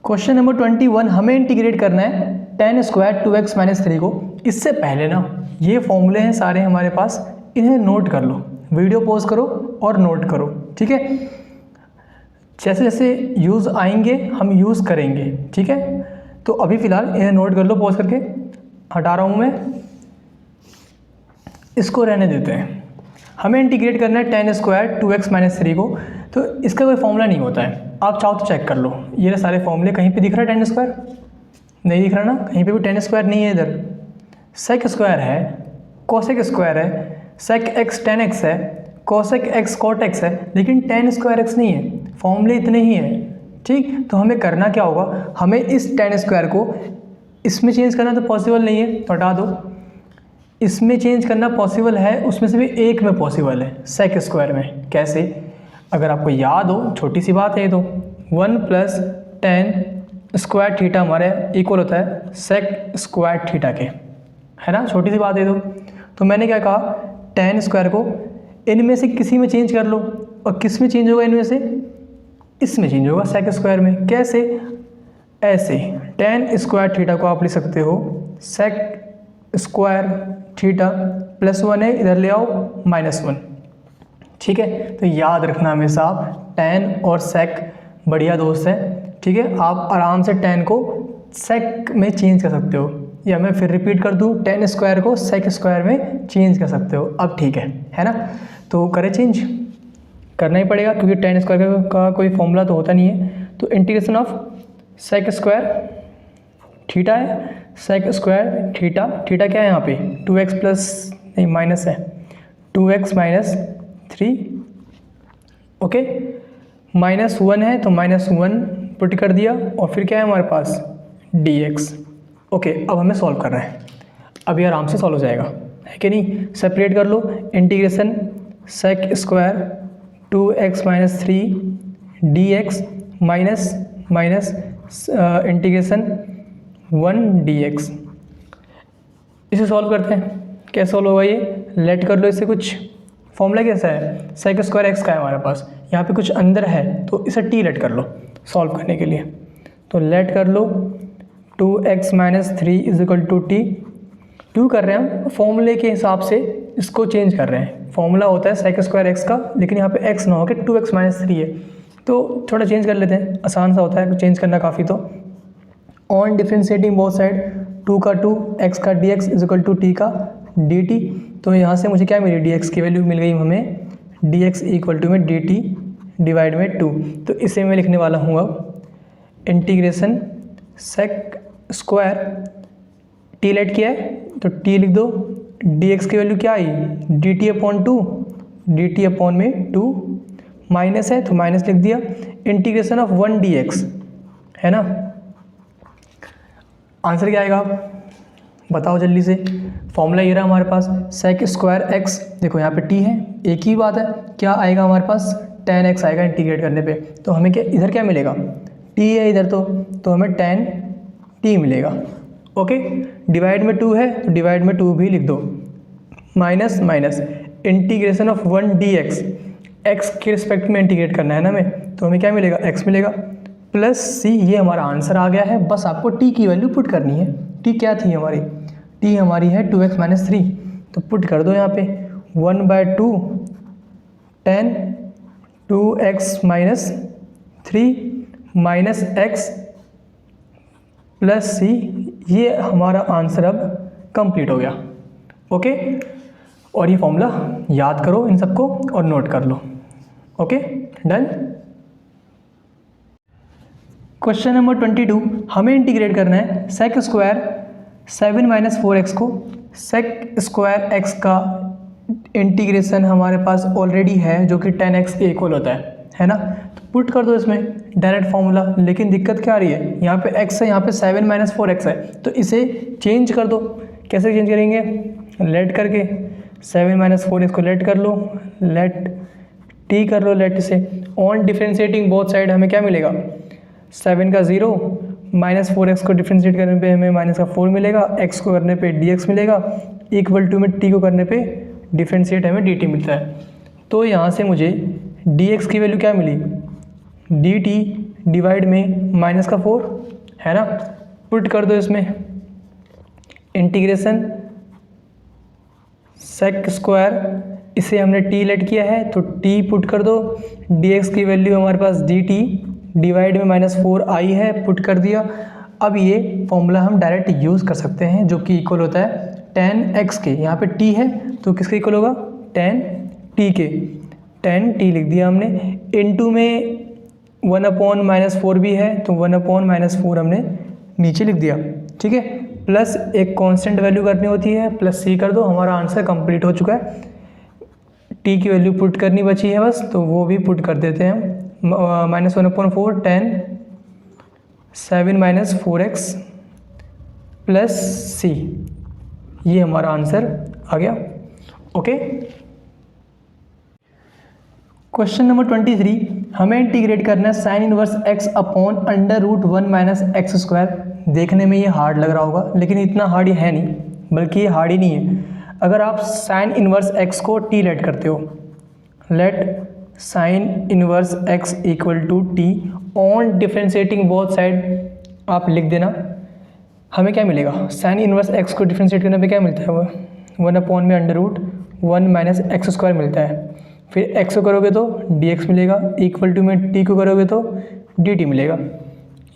Question number 21, हमें integrate करना है tan स्क्वायर 2x माइनस 3 को। इससे पहले ना ये फॉर्मूले हैं सारे हमारे पास, इन्हें नोट कर लो, वीडियो पॉज करो और नोट करो, ठीक है। जैसे जैसे यूज़ आएंगे हम यूज़ करेंगे, ठीक है। तो अभी फ़िलहाल इन्हें नोट कर लो, पॉज करके हटा रहा हूँ मैं, इसको रहने देते हैं। हमें इंटीग्रेट करना है tan स्क्वायर 2x माइनस 3 को। तो इसका कोई फॉर्मूला नहीं होता है, आप चाहो तो चेक कर लो। ये सारे फॉर्मूले कहीं पे दिख रहा है tan स्क्वायर? नहीं दिख रहा ना, कहीं पे भी tan स्क्वायर नहीं है। इधर sec स्क्वायर है, cosec स्क्वायर है, sec x tan x है, cosec x cot x है, लेकिन tan स्क्वायर x नहीं है। फॉर्मूले इतने ही हैं, ठीक। तो हमें करना क्या होगा, हमें इस tan स्क्वायर को इसमें चेंज करना तो पॉसिबल नहीं है, तो हटा दो। इसमें चेंज करना पॉसिबल है, उसमें से भी एक में पॉसिबल है, sec स्क्वायर में। कैसे? अगर आपको याद हो, छोटी सी बात है, तो 1 प्लस tan स्क्वायर थीटा हमारे इक्वल होता है sec स्क्वायर थीटा के, है ना। छोटी सी बात है। तो मैंने क्या कहा, tan स्क्वायर को इनमें से किसी में चेंज कर लो, और किस में चेंज होगा इनमें से? इसमें चेंज होगा, sec स्क्वायर में। कैसे? ऐसे tan स्क्वायर थीटा को आप लिख सकते हो sec स्क्वायर थीटा प्लस 1 है, इधर ले आओ -1, ठीक है। तो याद रखना हमेशा आप, tan और sec बढ़िया दोस्त है, ठीक है। आप आराम से tan को sec में चेंज कर सकते हो, या मैं फिर रिपीट कर दूँ, tan स्क्वायर को sec स्क्वायर में चेंज कर सकते हो। अब ठीक है ना। तो करें चेंज, करना ही पड़ेगा क्योंकि tan स्क्वायर का कोई फॉर्मूला तो होता नहीं है। तो integration of sec square theta है, sec स्क्वायर थीटा, थीटा क्या है यहाँ पे? 2x प्लस नहीं माइनस है, 2x माइनस 3, ओके। -1 है तो -1 पुट कर दिया, और फिर क्या है हमारे पास? dx, okay. अब हमें सॉल्व करना है, अभी आराम से सॉल्व हो जाएगा, है कि नहीं। सेपरेट कर लो, integration sec square 2x minus 3 dx minus integration 1 dx। इसे सॉल्व करते हैं, कैसे सॉल्व होगा ये? लेट कर लो इसे। कुछ फॉर्मूला कैसा है? sec स्क्वायर x का है हमारे पास, यहाँ पे कुछ अंदर है तो इसे t लेट कर लो सॉल्व करने के लिए। तो लेट कर लो 2x minus 3 is equal to t. क्यों कर रहे हैं हम? फॉर्मूले के हिसाब से इसको चेंज कर रहे हैं। फॉर्मूला होता है sec स्क्वायर x का, लेकिन यहाँ पे x ना होकर 2x माइनस 3 है, तो थोड़ा चेंज कर लेते हैं, आसान सा होता है चेंज करना काफ़ी। तो ऑन डिफ्रेंशिएटिंग बोथ साइड, 2 का 2, x का dx is equal to t का dt। तो यहाँ से मुझे क्या मिली? dx की वैल्यू मिल गई हमें, dx इक्वल टू में dt डिवाइड में 2। तो इसे मैं लिखने वाला हूँ अब integration sec square, t let किया है तो t लिख दो, dx की वैल्यू क्या आई? dt अपॉन 2, dt अपॉन में 2, माइनस है तो माइनस लिख दिया, इंटीग्रेशन ऑफ 1 dx, है ना। आंसर क्या आएगा आप बताओ जल्दी से। फॉर्मूला ये रहा हमारे पास, sec स्क्वायर x, देखो यहाँ पे t है, एक ही बात है। क्या आएगा हमारे पास? tan x आएगा इंटीग्रेट करने पे। तो हमें क्या इधर क्या मिलेगा? t है इधर, तो हमें tan t मिलेगा, ओके। डिवाइड में 2 है तो डिवाइड में 2 भी लिख दो, minus minus integration of 1 dx, x के रिस्पेक्ट में इंटीग्रेट करना है ना हमें, तो हमें क्या मिलेगा? x मिलेगा प्लस c। ये हमारा आंसर आ गया है। बस आपको t की वैल्यू पुट करनी है। t क्या थी हमारी? t हमारी है 2x माइनस 3, तो पुट कर दो यहाँ पे 1/2 tan 2x minus 3 minus x plus c। ये हमारा आंसर अब कंप्लीट हो गया, ओके। और ये फॉर्मूला याद करो इन सबको और नोट कर लो, ओके डन। क्वेश्चन नंबर 22, हमें इंटीग्रेट करना है sec स्क्वायर 7 माइनस 4x को। sec स्क्वायर x का इंटीग्रेशन हमारे पास ऑलरेडी है जो कि tan x के इक्वल होता है ना। तो पुट कर दो इसमें डायरेक्ट फार्मूला, लेकिन दिक्कत क्या आ रही है? यहाँ पे x है, यहाँ पे 7 माइनस 4x है, तो इसे चेंज कर दो। कैसे चेंज करेंगे? लेट करके 7 माइनस 4x को लेट कर लो, लेट t कर लो, लेट से ऑन डिफ्रेंशिएटिंग बोथ साइड हमें क्या मिलेगा? 7 का 0 माइनस 4x को डिफ्रेंशिएट करने पे हमें माइनस का 4 मिलेगा, x को करने पे dx मिलेगा, इक्वल टू में t को करने पे डिफ्रेंशिएट हमें dt मिलता है। तो यहाँ से मुझे dx की वैल्यू क्या मिली? dt डिवाइड में माइनस का 4 है ना, पुट कर दो इसमें, इंटीग्रेशन सेक स्क्वायर, इसे हमने t लेट किया है तो t पुट कर दो, dx की वैल्यू हमारे पास dt डिवाइड में -4i है, पुट कर दिया। अब ये फॉर्मूला हम डायरेक्ट यूज़ कर सकते हैं जो कि इक्वल होता है tan x के, यहाँ पे t है तो किसके इक्वल होगा, tan t के, tan t लिख दिया हमने, इनटू में 1/-4 भी है तो 1/-4 हमने नीचे लिख दिया, ठीक है, प्लस एक कांस्टेंट वैल्यू करनी होती है, प्लस c कर दो, हमारा आंसर कंप्लीट हो चुका है। t की वैल्यू पुट करनी बची है बस, तो वो भी पुट कर देते हैं हम, -1/4 tan 7 - 4x प्लस c, ये हमारा आंसर आ गया। ओके, क्वेश्चन नंबर 23, हमें इंटीग्रेट करना है sign inverse x upon √1 - x²। देखने में ये हार्ड लग रहा होगा लेकिन इतना हार्ड है नहीं, बल्कि ये हार्ड ही नहीं है। अगर आप साइन इनवर्स x को t लेट करते हो, let sine inverse x equal to t on differentiating both side, आप लिख देना, हमें क्या मिलेगा, साइन इनवर्स x को डिफ्रेंशिएट करने पे क्या मिलता है, वो 1/√1 - x² मिलता है। फिर x को करोगे तो dx मिलेगा, इक्वल टू में t को करोगे तो dt मिलेगा।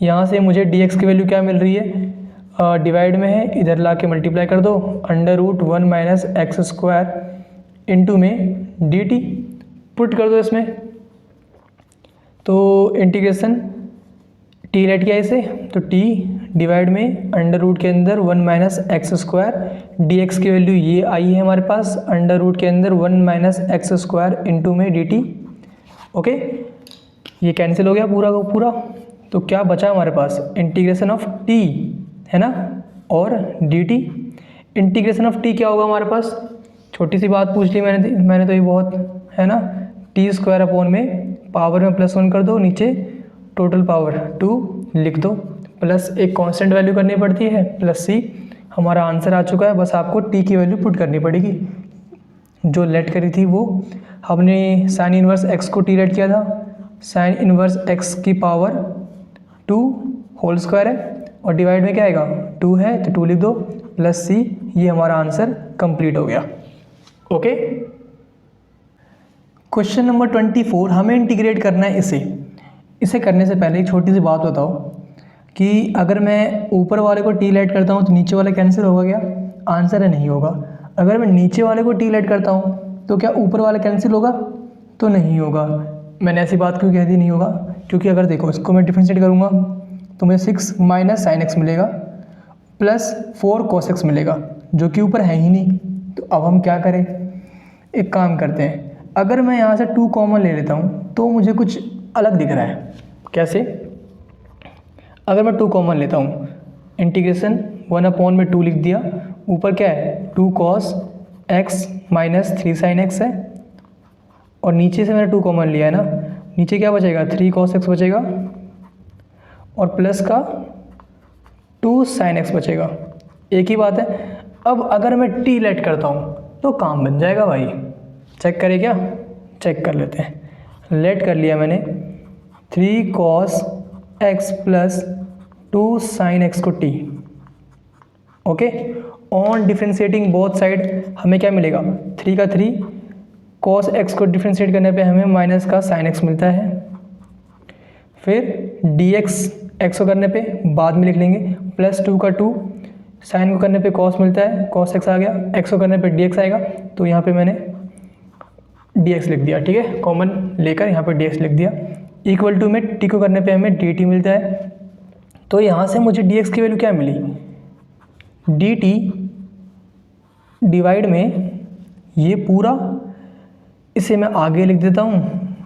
यहाँ से मुझे dx की वैल्यू क्या मिल रही है, डिवाइड में है, इधर ला के मल्टीप्लाई कर दो, √1 - x² इंटू में dt, पुट कर दो इसमें, तो इंटीग्रेशन t लेट किया इसे, तो t डिवाइड में √ के अंदर 1 - x², dx की वैल्यू ये आई है हमारे पास, √ के अंदर 1 - x² इंटू में dt। ओके, ये कैंसिल हो गया पूरा का पूरा, तो क्या बचा हमारे पास, इंटीग्रेशन ऑफ t है ना, और dt। इंटीग्रेशन ऑफ t क्या होगा हमारे पास, छोटी सी बात पूछ ली मैंने तो ये बहुत है ना, t² अपॉन में पावर में +1 कर दो, नीचे टोटल पावर 2 लिख दो, प्लस एक कांस्टेंट वैल्यू करनी पड़ती है, प्लस c, हमारा आंसर आ चुका है। बस आपको t की वैल्यू पुट करनी पड़ेगी, जो लेट करी थी वो हमने साइन इनवर्स x को t लेट किया था, साइन इनवर्स x की पावर 2 होल स्क्वायर है, और डिवाइड में क्या आएगा, 2 है तो 2 लिख दो, प्लस c, ये हमारा आंसर कंप्लीट हो गया। ओके, क्वेश्चन नंबर 24, हमें इंटीग्रेट करना है इसे करने से पहले एक छोटी सी बात बताओ कि अगर मैं ऊपर वाले को t लेट करता हूँ तो नीचे वाला कैंसिल होगा क्या, आंसर है नहीं होगा। अगर मैं नीचे वाले को t लेट करता हूँ तो क्या ऊपर वाला कैंसिल होगा, तो नहीं होगा। मैंने ऐसी बात क्यों कह दी नहीं होगा, क्योंकि अगर देखो इसको मैं डिफ्रेंशिएट करूँगा तो मुझे 6 - sin x मिलेगा, प्लस 4 cos x मिलेगा, जो कि ऊपर है ही नहीं। तो अब हम क्या करें, एक काम करते हैं, अगर मैं यहाँ से 2 कॉमन ले लेता हूँ तो मुझे कुछ अलग दिख रहा है। कैसे, अगर मैं 2 कॉमन लेता हूँ, इंटीग्रेशन 1/2 लिख दिया, ऊपर क्या है 2 cos x - 3 sin x है, और नीचे से मैंने 2 कॉमन लिया है ना, नीचे क्या बचेगा 3 cos x बचेगा, और प्लस का 2 sin x बचेगा, एक ही बात है। अब अगर मैं t लेट करता हूँ तो काम बन जाएगा भाई, चेक करें क्या, चेक कर लेते हैं। लेट कर लिया मैंने 3 cos x plus 2 sin x को t, okay, on differentiating both side हमें क्या मिलेगा, 3 का 3, cos x को डिफ्रेंशिएट करने पे हमें माइनस का sin x मिलता है, फिर dx x को करने पे बाद में लिख लेंगे, प्लस 2 का 2, sin को करने पे cos मिलता है, cos x आ गया, x को करने पे dx आएगा, तो यहाँ पे मैंने dx लिख दिया, ठीक है, कॉमन लेकर यहाँ पे dx लिख दिया, इक्वल टू में t को करने पे हमें dt मिलता है। तो यहाँ से मुझे dx की वैल्यू क्या मिली, dt डिवाइड में ये पूरा, इसे मैं आगे लिख देता हूँ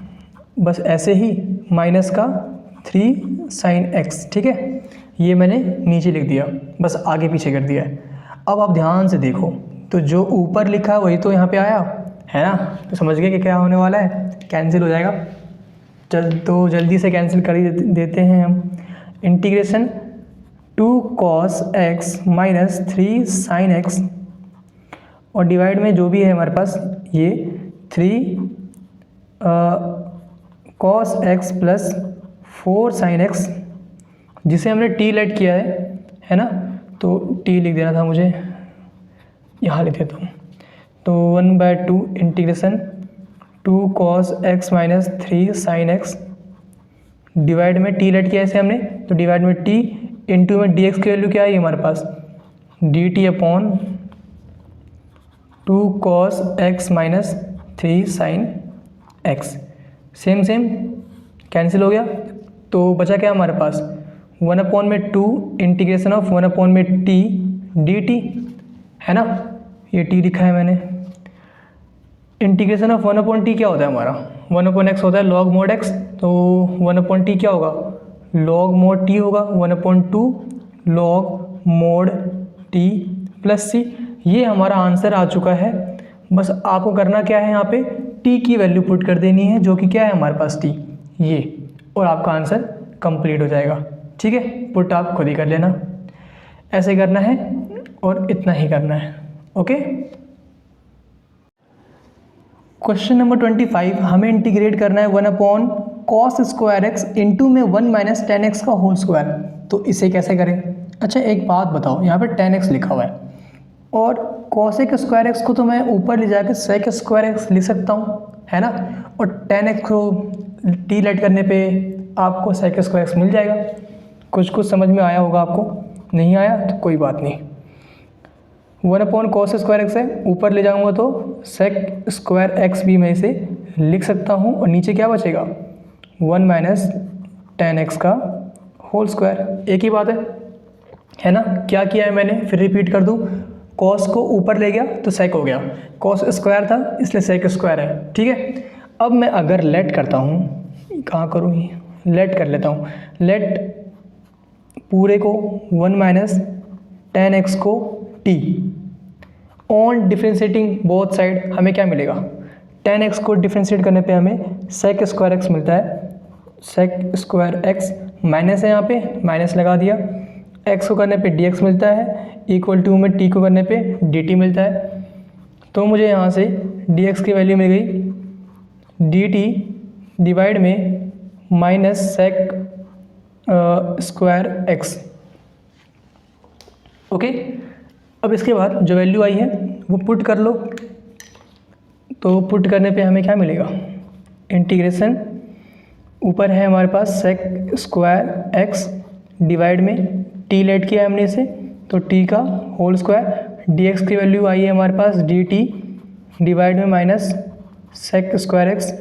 बस ऐसे ही, माइनस का 3 sin x, ठीक है, ये मैंने नीचे लिख दिया, बस आगे पीछे कर दिया है। अब आप ध्यान से देखो तो जो ऊपर लिखा है वही तो यहाँ पे आया है ना, तो समझ गए कि क्या होने वाला है, कैंसिल हो जाएगा। तो जल्दी से कैंसिल कर ही देते हैं हम। Integration 2 cos x minus 3 sin x, और डिवाइड में जो भी है हमारे पास ये 3 cos x plus 4 sin x, जिसे हमने t लेट किया है ना, तो t लिख देना था मुझे, यहाँ लिख देता हूँ। तो 1/2 integration 2 cos x minus 3 sin x divide में t लेट किया इसे हमने, तो डिवाइड में t इंटू में dx की वैल्यू क्या है हमारे पास, dt upon 2 cos x minus 3 sin x। Same cancel हो गया, तो बचा क्या हमारे पास 1/2 इंटीग्रेशन ऑफ 1/में t dt, है ना, ये t लिखा है मैंने। इंटीग्रेशन ऑफ 1/t क्या होता है हमारा, 1/x होता है log mod x, तो 1/t क्या होगा, log mod t होगा, 1/2 log mod t plus c। ये हमारा आंसर आ चुका है। बस आपको करना क्या है, यहाँ पे t की वैल्यू पुट कर देनी है, जो कि क्या है हमारे पास t, ये, और आपका आंसर कंप्लीट हो जाएगा। ठीक है, पुट आप खुद ही कर लेना, ऐसे करना है और इतना ही करना है। ओके, क्वेश्चन नंबर 25, हमें इंटीग्रेट करना है 1/cos स्क्वायर एक्स इंटू में 1 माइनस 10x का होल स्क्वायर। तो इसे कैसे करें। अच्छा एक बात बताओ, यहाँ पे 10x लिखा हुआ है और cosec स्क्वायर एक्स को तो मैं ऊपर ले जाकर sec स्क्वायर एक्स लिख सकता हूँ, है ना, और 10x को t लेट करने पे आपको sec स्क्वायर एक्स मिल जाएगा। कुछ समझ में आया होगा आपको, नहीं आया तो कोई बात नहीं। 1/cos स्क्वायर एक्स है, ऊपर ले जाऊंगा तो sec स्क्वायर एक्स भी मैं इसे लिख सकता हूँ, और नीचे क्या बचेगा 1 माइनस 10x का होल स्क्वायर। एक ही बात है ना। क्या किया है मैंने, फिर रिपीट कर दूँ, cos को ऊपर ले गया तो sec हो गया, cos स्क्वायर था इसलिए sec स्क्वायर है। ठीक है, अब मैं अगर लेट करता हूँ, कहाँ करूँ, लेट कर लेता हूँ, लेट पूरे को 1 माइनस 10x को t on differentiating both side, हमें क्या मिलेगा 10x को डिफ्रेंशिएट करने पे हमें sec स्क्वायर x मिलता है। sec स्क्वायर x माइनस है, यहाँ पे माइनस लगा दिया, x को करने पे dx मिलता है, इक्वल टू में t को करने पे dt मिलता है। तो मुझे यहाँ से dx की वैल्यू मिल गई dt डिवाइड में minus sec square x। Okay, अब इसके बाद जो वैल्यू आई है वो पुट कर लो। तो पुट करने पे हमें क्या मिलेगा, इंटीग्रेशन ऊपर है हमारे पास sec स्क्वायर x डिवाइड में t लेट किया है हमने इसे, तो t का होल स्क्वायर, dx की वैल्यू आई है हमारे पास dt डिवाइड में minus sec square x।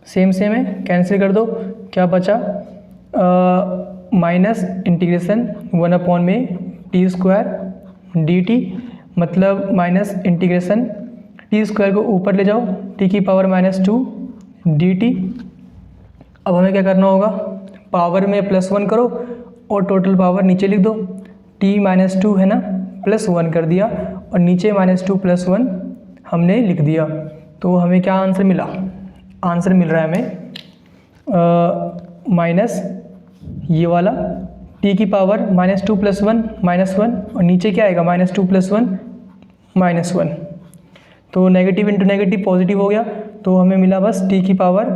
Same है, कैंसिल कर दो, क्या बचा माइनस इंटीग्रेशन 1/में t स्क्वायर dt, मतलब माइनस इंटीग्रेशन t स्क्वायर को ऊपर ले जाओ t की पावर -2 dt। अब हमें क्या करना होगा, पावर में +1 करो और टोटल पावर नीचे लिख दो, t -2 है ना, +1 कर दिया और नीचे -2 + 1 हमने लिख दिया। तो हमें क्या आंसर मिला, आंसर मिल रहा है हमें माइनस ये वाला t की पावर -2 + 1 -1, और नीचे क्या आएगा -2 + 1 -1। तो नेगेटिव इंटू नेगेटिव पॉजिटिव हो गया, तो हमें मिला बस t की पावर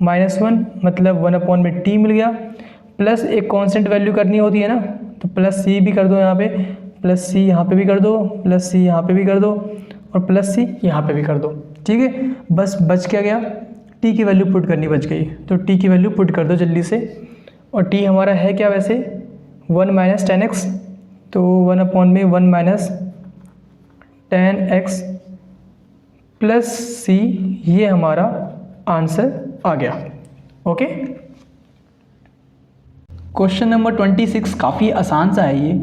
-1, मतलब 1/में t मिल गया, प्लस एक कांस्टेंट वैल्यू करनी होती है ना, तो प्लस c भी कर दो यहाँ पे, प्लस c यहाँ पे भी कर दो, प्लस c यहाँ पे भी कर दो, और प्लस c यहाँ पे भी कर दो। ठीक है, बस बच क्या गया, t की वैल्यू पुट करनी बच गई, तो t की वैल्यू पुट कर दो जल्दी से। और t हमारा है क्या वैसे 1 माइनस 10x, तो 1/में 1 माइनस 10x प्लस c, ये हमारा आंसर आ गया। ओके, क्वेश्चन नंबर 26 काफ़ी आसान सा है ये,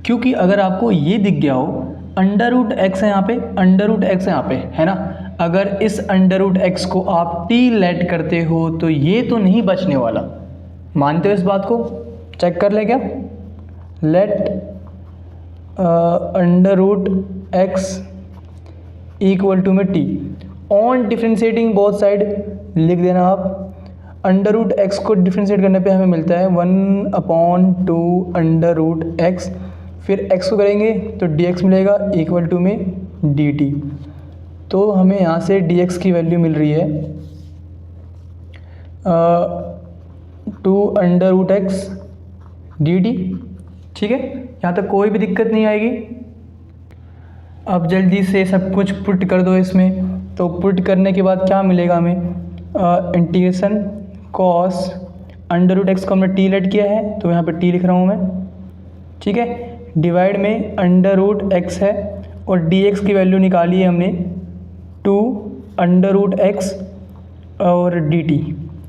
क्योंकि अगर आपको ये दिख गया हो √x है यहाँ पे, √x है यहाँ पे, है ना, अगर इस √x को आप t लेट करते हो तो ये तो नहीं बचने वाला। मानते हो इस बात को, चेक कर ले क्या, लेट √x इक्वल टू में t on differentiating both side लिख देना आप। √x को डिफ्रेंशिएट करने पे हमें मिलता है 1/2 √x, फिर x को करेंगे तो dx मिलेगा इक्वल टू में dt। तो हमें यहाँ से dx की वैल्यू मिल रही है two under root x d t. ठीक है, यहाँ तक कोई भी दिक्कत नहीं आएगी। अब जल्दी से सब कुछ पुट कर दो इसमें। तो पुट करने के बाद क्या मिलेगा हमें, integration cos under root x को हमने टी लेट किया है तो यहाँ पे टी लिख रहा हूँ मैं। ठीक है, डिवाइड में अंडर रूट एक्स है और डी एक्स की वैल्यू निकाली है हमने टू अंडर रूट एक्स और डी टी।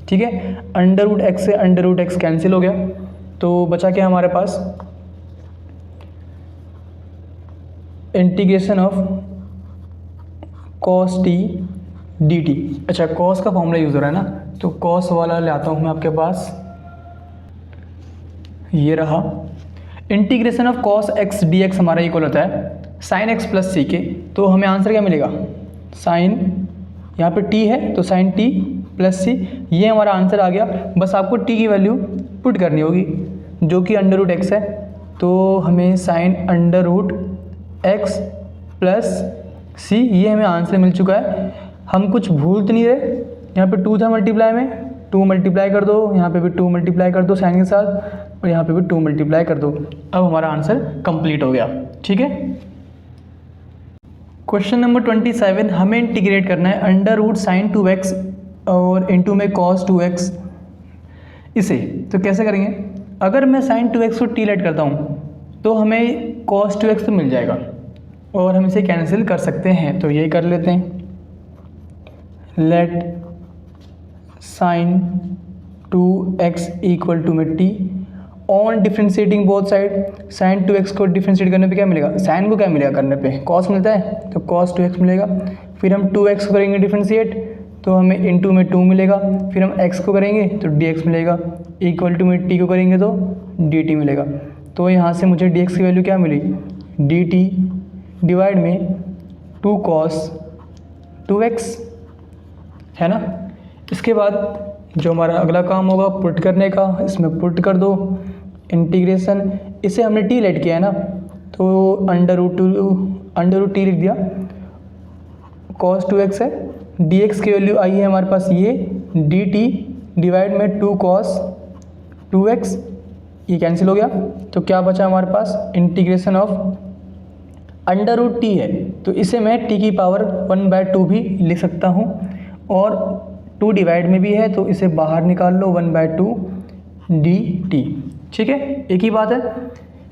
ठीक है, अंडर रूट एक्स से अंडर रूट एक्स कैंसिल हो गया तो बचा क्या हमारे पास, integration of cos t d t. अच्छा, कॉस का फॉर्मूला यूज़ हो रहा है ना, तो कॉस वाला ले आता हूँ मैं आपके पास, ये रहा। Integration of cos x d x हमारा इक्वल होता है साइन एक्स प्लस सी के। तो हमें आंसर क्या मिलेगा, साइन, यहाँ पे टी है तो साइन टी प्लस सी, ये हमारा आंसर आ गया। बस आपको टी की वैल्यू पुट करनी होगी जो कि अंडर रूट एक्स है। तो हमें sine under root x plus c, ये हमें आंसर मिल चुका है। हम कुछ भूल तो नहीं रहे, यहाँ पे 2 था मल्टीप्लाई में, 2 मल्टीप्लाई कर दो, यहाँ पे भी 2 मल्टीप्लाई कर दो साइन के साथ, और यहाँ पे भी 2 मल्टीप्लाई कर दो। अब हमारा आंसर कंप्लीट हो गया। ठीक है, क्वेश्चन नंबर 27, हमें इंटीग्रेट करना है अंडर रूट साइन 2x और इंटू में कॉस 2x। इसे तो कैसे करेंगे, अगर मैं साइन 2x को टी लेट करता हूँ तो हमें कॉस 2x तो मिल जाएगा और हम इसे कैंसिल कर सकते हैं। तो यही कर लेते हैं, let sine 2x equal to में t on differentiating both side. Sine 2x को डिफ्रेंशिएट करने पे क्या मिलेगा, साइन को क्या मिलेगा करने पे, कॉस मिलता है तो कॉस 2x मिलेगा। फिर हम 2x को करेंगे डिफ्रेंशिएट तो हमें इंटू में 2 मिलेगा। फिर हम x को करेंगे तो dx मिलेगा, इक्वल टू में t को करेंगे तो dt मिलेगा। तो यहाँ से मुझे dx की वैल्यू क्या मिली, dt डिवाइड में 2 cos 2x, है ना। इसके बाद जो हमारा अगला काम होगा पुट करने का, इसमें पुट कर दो इंटीग्रेशन, इसे हमने टी लेट किया है ना तो अंडर रूट टी लिख दिया, cos 2x है, dx की वैल्यू आई है हमारे पास ये dt डिवाइड में 2 cos 2x, ये कैंसिल हो गया। तो क्या बचा हमारे पास, integration of under root t है तो इसे मैं t की पावर 1/2 भी लिख सकता हूँ, और 2 डिवाइड में भी है तो इसे बाहर निकाल लो 1/2 dt। ठीक है, एक ही बात है,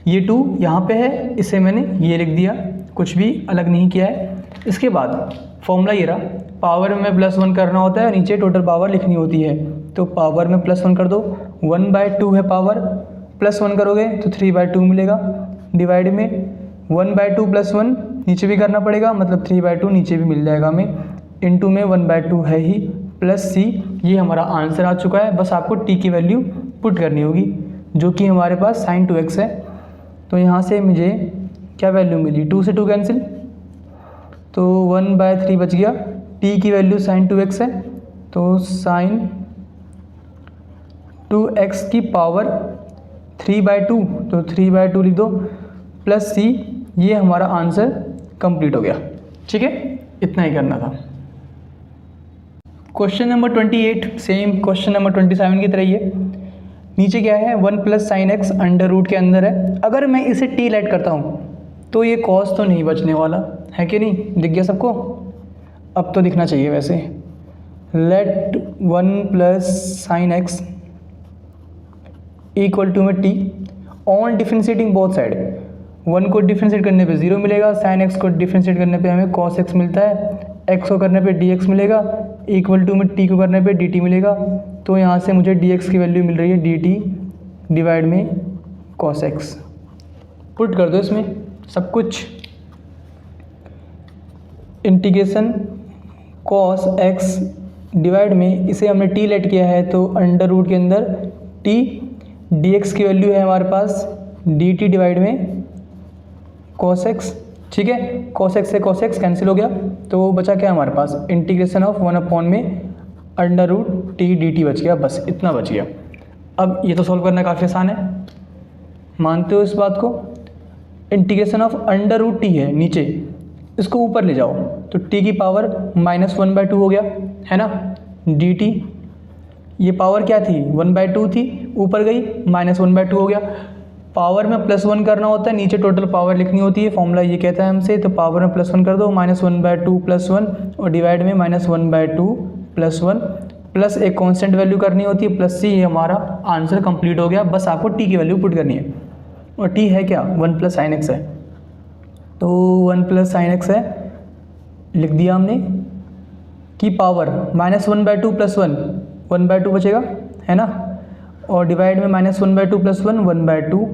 ये 2 यहाँ पे है, इसे मैंने ये लिख दिया, कुछ भी अलग नहीं किया है। इसके बाद फॉर्मूला ये रहा, पावर में +1 करना होता है, नीचे टोटल पावर लिखनी होती है। तो पावर में +1 कर दो, 1/2 है पावर, +1 करोगे तो 3/2 मिलेगा, डिवाइड में 1/2 +1 नीचे भी करना पड़ेगा, मतलब 3/2 नीचे भी मिल जाएगा हमें, इंटू में 1/2 है ही प्लस सी। ये हमारा आंसर आ चुका है। बस आपको टी की वैल्यू पुट करनी होगी जो कि हमारे पास साइन 2x है। तो यहाँ से मुझे क्या वैल्यू मिली, 2 से 2 कैंसिल तो 1/3 बच गया। टी की वैल्यू साइन 2x है तो साइन 2x की पावर 3/2, तो 3/2 लिख दो प्लस सी, ये हमारा आंसर कंप्लीट हो गया। ठीक है, इतना ही करना था। Question number 28 same question number 27 की तरह ही है। नीचे क्या है, 1 + sin x अंडर रूट के अंदर है। अगर मैं इसे टी लेट करता हूँ तो ये कॉस तो नहीं बचने वाला है कि नहीं, दिख गया सबको, अब तो दिखना चाहिए वैसे। Let 1 + sin x equal to में t on differentiating both side. 1 को डिफ्रेंशिएट करने पे 0 मिलेगा, sin x को डिफ्रेंशिएट करने पे हमें cos x मिलता है, x को करने पे dx मिलेगा, इक्वल टू में t को करने पे dt मिलेगा। तो यहाँ से मुझे dx की वैल्यू मिल रही है dt डिवाइड में cos x। पुट कर दो इसमें सब कुछ, इंटीग्रेशन cos x डिवाइड में, इसे हमने t लेट किया है तो अंडर रूट के अंदर t, dx की वैल्यू है हमारे पास dt डिवाइड में cos x। ठीक है, cos x से cos x कैंसिल हो गया तो बचा क्या हमारे पास, इंटीग्रेशन ऑफ 1 में अंडर रूट टी dt बच गया, बस इतना बच गया। अब ये तो सॉल्व करना काफ़ी आसान है, मानते हो इस बात को। Integration of under root t है नीचे, इसको ऊपर ले जाओ तो t की पावर -1/2 हो गया, है ना, dt। ये पावर क्या थी 1/2 थी, ऊपर गई -1/2 हो गया। पावर में +1 करना होता है, नीचे टोटल पावर लिखनी होती है, फॉर्मूला ये कहता है हमसे। तो पावर में +1 कर दो, -1/2 +1 और डिवाइड में -1/2 +1 प्लस एक कांस्टेंट वैल्यू करनी होती है +c। ये हमारा आंसर कंप्लीट हो गया। बस आपको t की वैल्यू पुट करनी है और t है क्या 1 + sin x है, तो 1 + sin x है, लिख दिया हमने। की पावर -1/2 +1 1/2 बचेगा है ना, और डिवाइड में -1/2 +1 1/2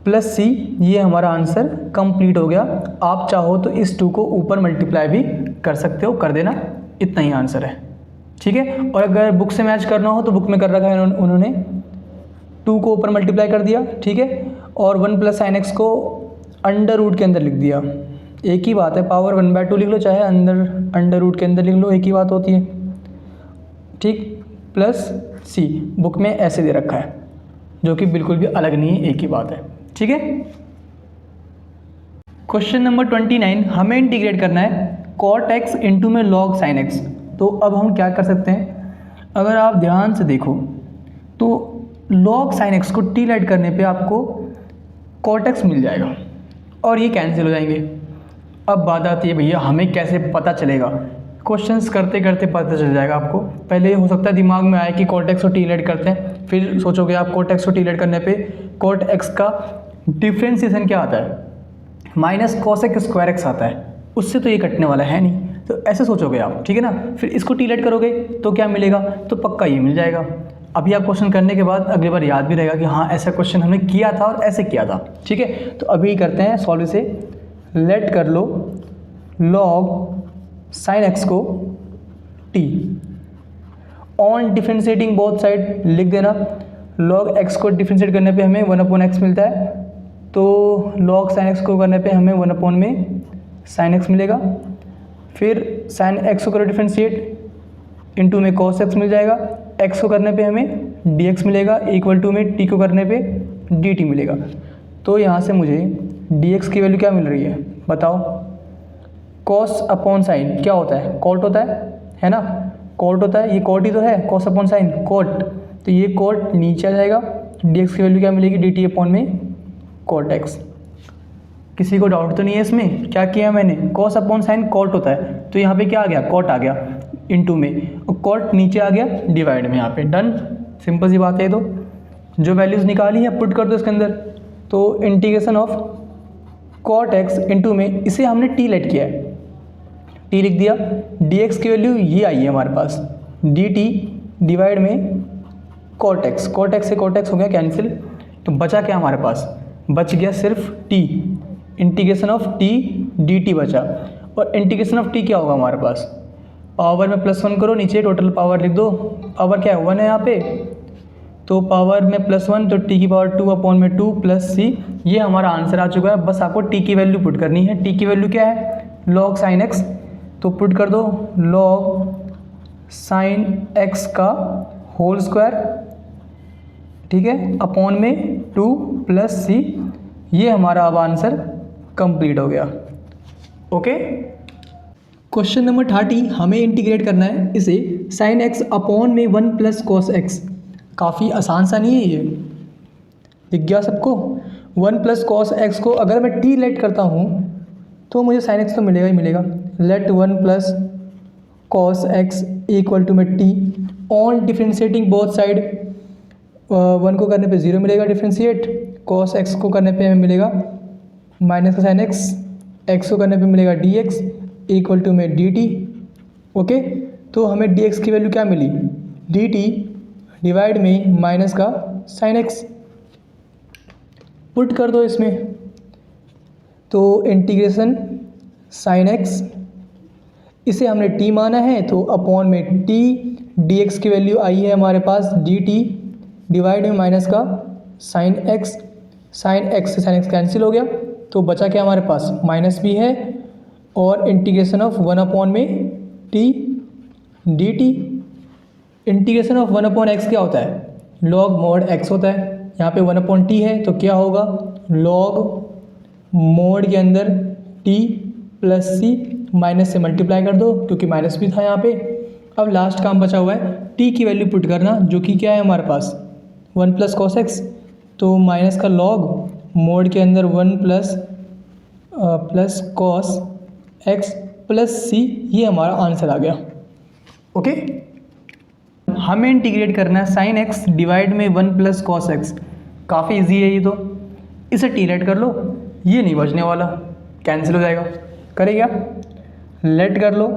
प्लस c। ये हमारा आंसर कंप्लीट हो गया। आप चाहो तो इस 2 को ऊपर मल्टीप्लाई भी कर सकते हो, कर देना, इतना ही आंसर है, ठीक है। और अगर बुक से मैच करना हो तो बुक में कर रखा है उन्होंने, 2 को ऊपर मल्टीप्लाई कर दिया, ठीक है, और 1 + sin x को अंडर रूट के अंदर लिख दिया। एक ही बात है, पावर 1/2 लिख लो चाहे अंडर रूट के अंदर लिख लो, एक ही बात होती है, ठीक। प्लस c बुक में ऐसे दे रखा है, जो कि बिल्कुल भी अलग नहीं है, एक ही बात है, ठीक है। क्वेश्चन नंबर 29, हमें इंटीग्रेट करना है cot x इंटू में log sin x। तो अब हम क्या कर सकते हैं, अगर आप ध्यान से देखो तो log sin x को t लाइट करने पे आपको cot x मिल जाएगा और ये कैंसिल हो जाएंगे। अब बात आती है भैया हमें कैसे पता चलेगा, क्वेश्चंस करते करते पता चल जाएगा आपको। पहले हो सकता है दिमाग में आए कि cot x को t लाइट करते हैं, फिर सोचोगे आप cot x को t लाइट करने पे cot x का डिफ्रेंसिएशन क्या आता है, -cos x² x आता है, उससे तो ये कटने वाला है नहीं, तो ऐसे सोचोगे आप, ठीक है ना। फिर इसको टी लाइट करोगे तो क्या मिलेगा, तो पक्का ये मिल जाएगा। अभी आप क्वेश्चन करने के बाद अगली बार याद भी रहेगा कि हाँ ऐसा क्वेश्चन हमने किया था और ऐसे किया था, ठीक है। तो अभी करते हैं सॉल्व से। लेट कर लो log sin x को t on differentiating both side लिख देना। log x को डिफ्रेंशिएट करने पे हमें 1/x मिलता है, तो log sin x को करने पे हमें 1/sin x मिलेगा। फिर sin x को करो डिफ्रेंशिएट, इंटू में cos x मिल जाएगा, x को करने पे हमें dx मिलेगा, इक्वल टू में t को करने पे dt मिलेगा। तो यहाँ से मुझे dx की वैल्यू क्या मिल रही है बताओ, cos अपॉन साइन क्या होता है, cot होता है ना, cot होता है, ये cot ही तो है, cos अपॉन साइन cot, तो ये cot नीचे आ जाएगा, dx की वैल्यू क्या मिलेगी dt अपॉन में cot x। किसी को डाउट तो नहीं है इसमें, क्या किया मैंने, cos अपॉन साइन cot होता है, तो यहाँ पे क्या आ गया cot आ गया इनटू में, और cot नीचे आ गया डिवाइड में, यहाँ पे डन, सिंपल सी बात है। तो जो वैल्यूज़ निकाली है पुट कर दो इसके अंदर। तो integration of cot x into में, इसे हमने t लेट किया है, t लिख दिया, dx की वैल्यू ये आई है हमारे पास, dt डिवाइड में cot x से cot x हो गया कैंसिल, तो बचा क्या हमारे पास, बच गया सिर्फ t, integration of t dt बचा। और इंटीग्रेशन ऑफ t क्या होगा हमारे पास, पावर में +1 करो, नीचे टोटल पावर लिख दो, पावर क्या है 1 है यहाँ पे, तो पावर में +1 तो t की पावर 2 अपॉन में 2 प्लस c। ये हमारा आंसर आ चुका है। बस आपको t की वैल्यू पुट करनी है। t की वैल्यू क्या है log sin x, तो पुट कर दो log sin x का होल स्क्वायर, ठीक है, अपॉन में 2 प्लस c। ये हमारा अब आंसर कंप्लीट हो गया। ओके, क्वेश्चन नंबर 30, हमें इंटीग्रेट करना है इसे sin x अपॉन में 1 + cos x। काफ़ी आसान सा नहीं है ये, दिख गया सबको। 1 + cos x को अगर मैं t लेट करता हूँ तो मुझे sin x तो मिलेगा ही मिलेगा। Let 1 + cos x equal to में t on differentiating both side, 1 को करने पे 0 मिलेगा डिफ्रेंशिएट, cos x को करने पे हमें मिलेगा माइनस का sin x, x को करने पे मिलेगा dx इक्वल टू में dt। ओके, तो हमें dx की वैल्यू क्या मिली, dt डिवाइड में माइनस का sin x, पुट कर दो इसमें। तो इंटीग्रेशन sin x, इसे हमने t माना है तो अपॉन में t, dx की वैल्यू आई है हमारे पास dt डिवाइड में माइनस का sin x से sin x कैंसिल हो गया, तो बचा क्या हमारे पास, माइनस भी है, और इंटीग्रेशन ऑफ 1 अपॉन में t dt। Integration of 1 upon x क्या होता है, log mod x होता है। यहाँ पे 1 अपॉन t है तो क्या होगा, log mod के अंदर t प्लस c, माइनस से मल्टीप्लाई कर दो क्योंकि माइनस भी था यहाँ पे। अब लास्ट काम बचा हुआ है टी की वैल्यू पुट करना, जो कि क्या है हमारे पास 1 प्लस कॉस एक्स, तो माइनस का लॉग मोड के अंदर 1 plus cos x plus c, ये हमारा आंसर आ गया। ओके, हमें इंटीग्रेट करना है साइन एक्स डिवाइड में 1 प्लस कॉस एक्स। काफ़ी इजी है ये तो, इसे टी लेट कर लो, ये नहीं बचने वाला, कैंसिल हो जाएगा। करे क्या, लेट कर लो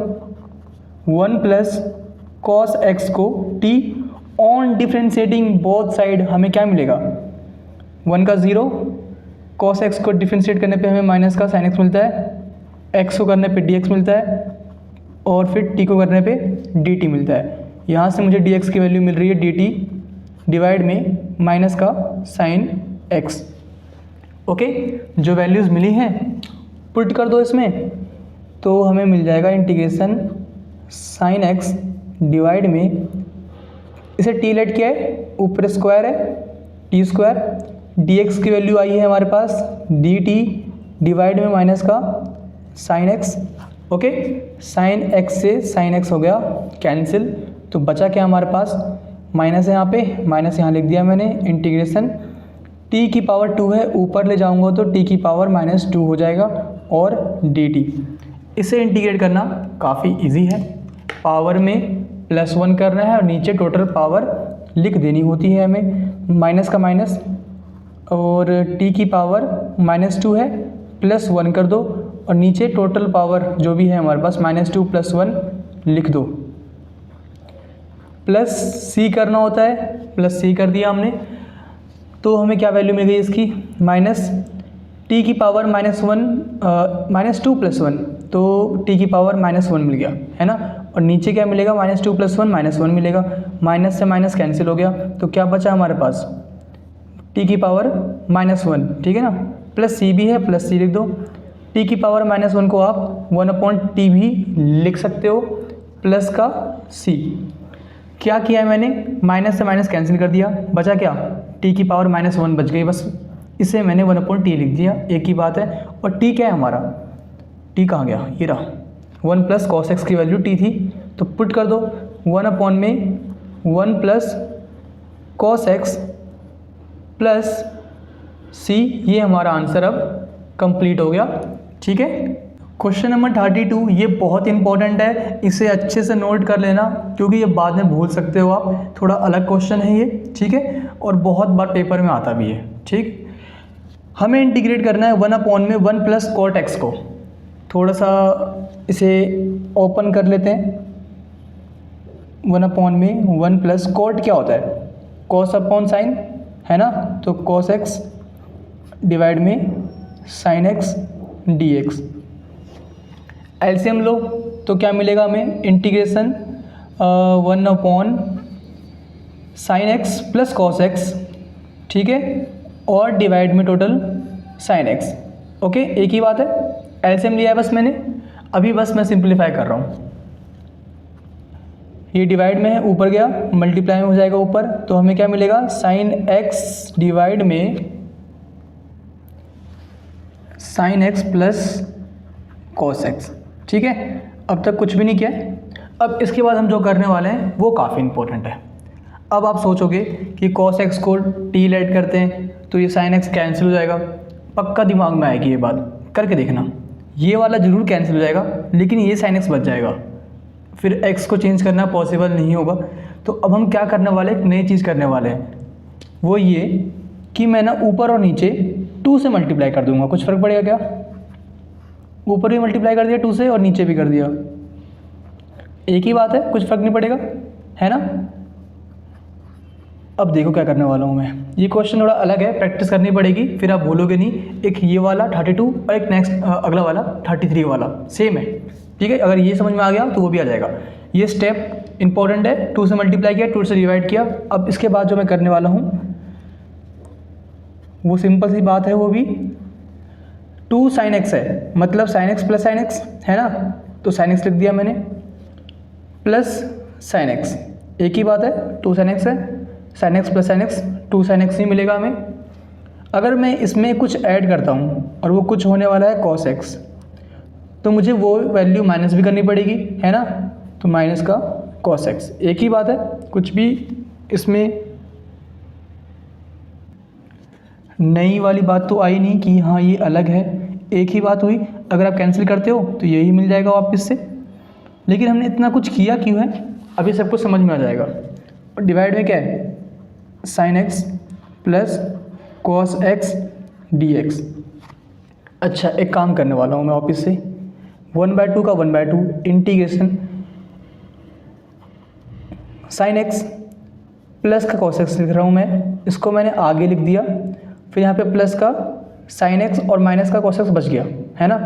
1 प्लस कॉस एक्स को T on differentiating both side, हमें क्या मिलेगा 1 का 0, कॉस एक्स को डिफ्रेंशिएट करने पे हमें माइनस का साइन एक्स मिलता है, एक्स को करने पे डी एक्स मिलता है, और फिर टी को करने पे डी टी मिलता है। यहाँ से मुझे डी एक्स की वैल्यू मिल रही है डी टी डिवाइड में माइनस का साइन एक्स। ओके, जो वैल्यूज़ मिली हैं पुट कर दो इसमें, तो हमें मिल जाएगा इंटीग्रेशन साइन एक्स डिवाइड में, इसे टी लेट किया है, ऊपर स्क्वायर है टी स्क्वायर, डी एक्स की वैल्यू आई है हमारे पास डी टी डिवाइड में माइनस का sine x. Okay, sine x से साइन एक्स हो गया कैंसिल, तो बचा क्या हमारे पास, माइनस है यहाँ पे, माइनस यहाँ लिख दिया मैंने, इंटीग्रेशन टी की पावर 2 है, ऊपर ले जाऊँगा तो टी की पावर -2 हो जाएगा, और डी टी। इसे इंटीग्रेट करना काफ़ी इजी है, पावर में +1 करना है और नीचे टोटल पावर लिख देनी होती है हमें, माइनस का माइनस, और टी की पावर -2 है, +1 कर दो, और नीचे टोटल पावर जो भी है हमारे पास -2 + 1 लिख दो, प्लस सी करना होता है, प्लस सी कर दिया हमने, तो हमें क्या वैल्यू मिल गई इसकी, माइनस टी की पावर -2 + 1, तो टी की पावर -1 मिल गया है ना, और नीचे क्या मिलेगा -2 + 1 -1 मिलेगा, माइनस से माइनस कैंसिल हो गया, तो क्या बचा हमारे पास टी की पावर -1, ठीक है ना, प्लस सी भी है, प्लस सी लिख दो, टी की पावर -1 को आप 1/t भी लिख सकते हो, प्लस का सी। क्या किया है मैंने, माइनस से माइनस कैंसिल कर दिया, बचा क्या, टी की पावर -1 बच गई, बस इसे मैंने 1/t लिख दिया, एक ही बात है। और टी क्या है हमारा, टी कहाँ गया, ये रहा, 1 प्लस कॉस एक्स की वैल्यू टी थी, तो पुट कर दो 1 में 1 plus cos x plus c, ये हमारा आंसर अब कंप्लीट हो गया। ठीक है, क्वेश्चन नंबर 32 ये बहुत इंपॉर्टेंट है, इसे अच्छे से नोट कर लेना, क्योंकि ये बाद में भूल सकते हो आप, थोड़ा अलग क्वेश्चन है ये, ठीक है, और बहुत बार पेपर में आता भी है। ठीक, हमें इंटीग्रेट करना है 1 में 1 प्लस कॉट एक्स को, थोड़ा सा इसे ओपन कर लेते हैं। 1 में 1 प्लस कॉट क्या होता है, कॉस अपॉन साइन है ना, तो कॉस एक्स डिवाइड में sine x d x. LCM लो तो क्या मिलेगा हमें, integration 1 sine x plus cos x, ठीक है, और डिवाइड में टोटल साइन एक्स। ओके, एक ही बात है, एलसीएम लिया है बस मैंने, अभी बस मैं सिंप्लीफाई कर रहा हूँ। ये डिवाइड में है, ऊपर गया मल्टीप्लाई में हो जाएगा ऊपर, तो हमें क्या मिलेगा, साइन एक्स डिवाइड में sine x plus cos x. ठीक है, अब तक कुछ भी नहीं किया है। अब इसके बाद हम जो करने वाले हैं वो काफ़ी इंपॉर्टेंट है। अब आप सोचोगे कि कॉस एक्स को टी लेट करते हैं तो ये साइन एक्स कैंसिल हो जाएगा, पक्का दिमाग में आएगी ये बात, करके देखना, ये वाला ज़रूर कैंसिल हो जाएगा, लेकिन ये साइन एक्स बच जाएगा, फिर एक्स को चेंज करना पॉसिबल नहीं होगा। तो अब हम क्या करने वाले, एक नई चीज़ करने वाले हैं, वो ये कि मैं ना ऊपर और नीचे 2 से मल्टीप्लाई कर दूंगा। कुछ फ़र्क पड़ेगा क्या, ऊपर भी मल्टीप्लाई कर दिया 2 से और नीचे भी कर दिया, एक ही बात है, कुछ फ़र्क नहीं पड़ेगा, है ना। अब देखो क्या करने वाला हूँ मैं, ये क्वेश्चन थोड़ा अलग है, प्रैक्टिस करनी पड़ेगी, फिर आप भूलोगे नहीं। एक ये वाला 32 और एक नेक्स्ट अगला वाला 33 वाला सेम है, ठीक है। अगर ये समझ में आ गया तो वो भी आ जाएगा। ये स्टेप इंपॉर्टेंट है, 2 से मल्टीप्लाई किया, 2 से डिवाइड किया। अब इसके बाद जो मैं करने वाला हूँ वो सिंपल सी बात है, वो भी 2 साइन एक्स है, मतलब sign x plus sine x है ना, तो साइन एक्स लिख दिया मैंने, प्लस साइन एक्स, एक ही बात है, 2 साइन एक्स है, sine x plus sine x 2 sine x ही मिलेगा हमें। अगर मैं इसमें कुछ ऐड करता हूँ और वो कुछ होने वाला है कॉस एक्स, तो मुझे वो वैल्यू माइनस भी करनी पड़ेगी, है ना, तो माइनस का कॉस एक्स, एक ही बात है, कुछ भी इसमें नई वाली बात तो आई नहीं कि हाँ ये अलग है, एक ही बात हुई। अगर आप कैंसिल करते हो तो यही मिल जाएगा वापस से। लेकिन हमने इतना कुछ किया क्यों है, अभी सब कुछ समझ में आ जाएगा। और डिवाइड में क्या है, sine x plus cos x d x. अच्छा, एक काम करने वाला हूँ मैं वापस से, 1/2 का 1/2 इंटीग्रेशन साइन एक्स प्लस का कॉस एक्स लिख रहा हूँ मैं, इसको मैंने आगे लिख दिया। फिर यहाँ पे प्लस का साइन एक्स और माइनस का कॉस एक्स बच गया, है ना।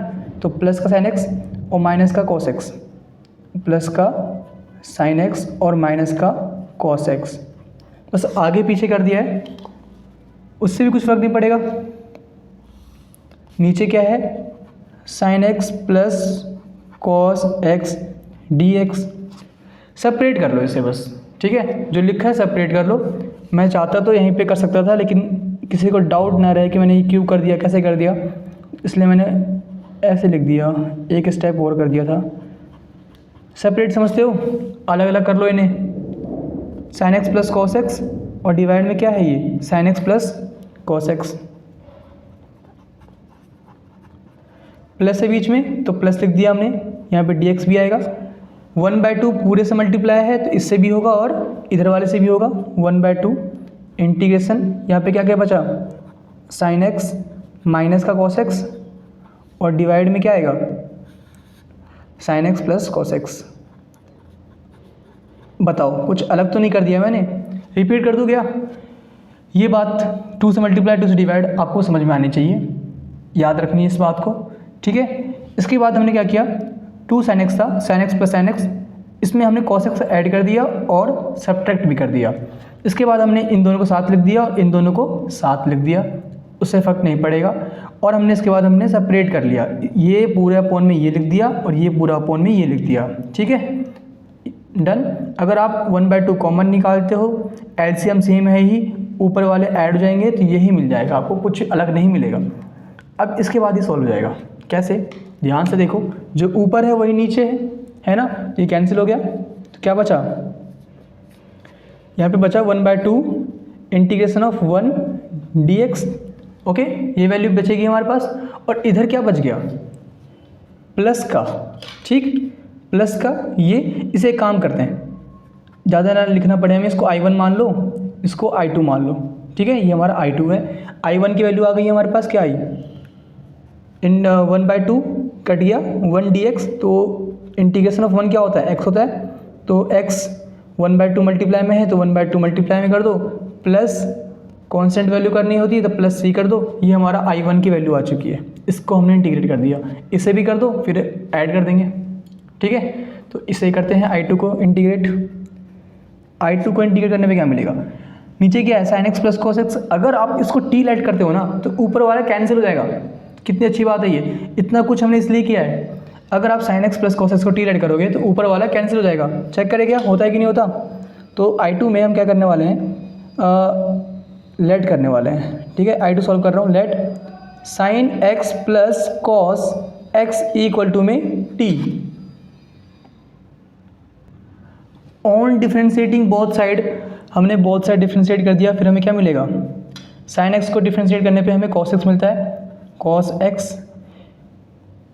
तो प्लस का साइन एक्स और माइनस का कॉस एक्स, प्लस का साइन एक्स और माइनस का कॉस एक्स, बस आगे पीछे कर दिया है, उससे भी कुछ फर्क नहीं पड़ेगा। नीचे क्या है, sine x plus cos x d x. Separate कर लो इसे बस, ठीक है, जो लिखा है सेपरेट कर लो। मैं चाहता तो यहीं पे कर सकता था, लेकिन किसी को डाउट ना रहे कि मैंने ये क्यों कर दिया, कैसे कर दिया, इसलिए मैंने ऐसे लिख दिया, एक स्टेप और कर दिया था। सेपरेट समझते हो, अलग अलग कर लो इन्हें। Sign x plus cos x और डिवाइड में क्या है ये, sign x plus cos x, plus है बीच में तो प्लस लिख दिया हमने, यहाँ पे डी एक्स भी आएगा। 1/2 पूरे से मल्टीप्लाई है तो इससे भी होगा और इधर वाले से भी होगा। 1/2 इंटीग्रेशन, यहाँ पे क्या क्या बचा, साइन एक्स माइनस का कॉस एक्स और डिवाइड में क्या आएगा, sign x plus cos x. बताओ कुछ अलग तो नहीं कर दिया मैंने, रिपीट कर दूँ क्या? ये बात 2 से मल्टीप्लाई 2 से डिवाइड आपको समझ में आनी चाहिए, याद रखनी है इस बात को, ठीक है। इसके बाद हमने क्या किया, 2 sin x था, sin x plus sin x, इसमें हमने cos x ऐड कर दिया और सब्ट्रैक्ट भी कर दिया। इसके बाद हमने इन दोनों को साथ लिख दिया और इन दोनों को साथ लिख दिया, उससे फ़र्क नहीं पड़ेगा। और हमने इसके बाद हमने सेपरेट कर लिया, ये पूरे अपोन में ये लिख दिया और ये पूरा अपोन में ये लिख दिया, ठीक है, डन। अगर आप 1/2 कॉमन निकालते हो, एलसीएम सेम है ही, ऊपर वाले ऐड हो जाएंगे तो यही मिल जाएगा आपको, कुछ अलग नहीं मिलेगा। अब इसके बाद ही सॉल्व हो जाएगा। कैसे, ध्यान से देखो, जो ऊपर है वही नीचे है ना, ये कैंसिल हो गया तो क्या बचा, यहाँ पे बचा 1/2 इंटीग्रेशन ऑफ 1 dx, ओके, ये वैल्यू बचेगी हमारे पास। और इधर क्या बच गया, प्लस का, ठीक, प्लस का ये, इसे एक काम करते हैं, ज़्यादा ना लिखना पड़े हमें, इसको I1 मान लो, इसको I2 मान लो, ठीक है, ये हमारा I2 है। I1 की वैल्यू आ गई है हमारे पास, क्या आई, इन 1/2 कट गया 1 dx, तो इंटीग्रेशन ऑफ 1 क्या होता है, x होता है, तो x 1/2 मल्टीप्लाई में है तो 1/2 मल्टीप्लाई में कर दो, प्लस कांस्टेंट वैल्यू करनी होती है तो प्लस c कर दो। ये हमारा I1 की वैल्यू आ चुकी है, इसको हमने इंटीग्रेट कर दिया, इसे भी कर दो फिर ऐड कर देंगे, ठीक है। तो इसे करते हैं I2 को इंटीग्रेट, I2 को इंटीग्रेट करने पे क्या मिलेगा, नीचे क्या है sine x plus cos x. अगर आप इसको t ऐड करते हो ना तो ऊपर वाला कैंसिल हो जाएगा, कितनी अच्छी बात है ये, इतना कुछ हमने इसलिए किया है। अगर आप sign x plus cos x को t ऐड करोगे तो ऊपर वाला कैंसिल हो जाएगा। चेक करें क्या होता है कि नहीं होता। तो I2 में हम क्या करने वाले हैं, लेट करने वाले हैं, ठीक है। I2 सॉल्व कर रहा हूँ, let sine x plus cos x equal to में t on differentiating both side. हमने बोथ साइड डिफ्रेंशिएट कर दिया, फिर हमें क्या मिलेगा, साइन एक्स को डिफ्रेंशिएट करने पे हमें कॉस एक्स मिलता है, कॉस एक्स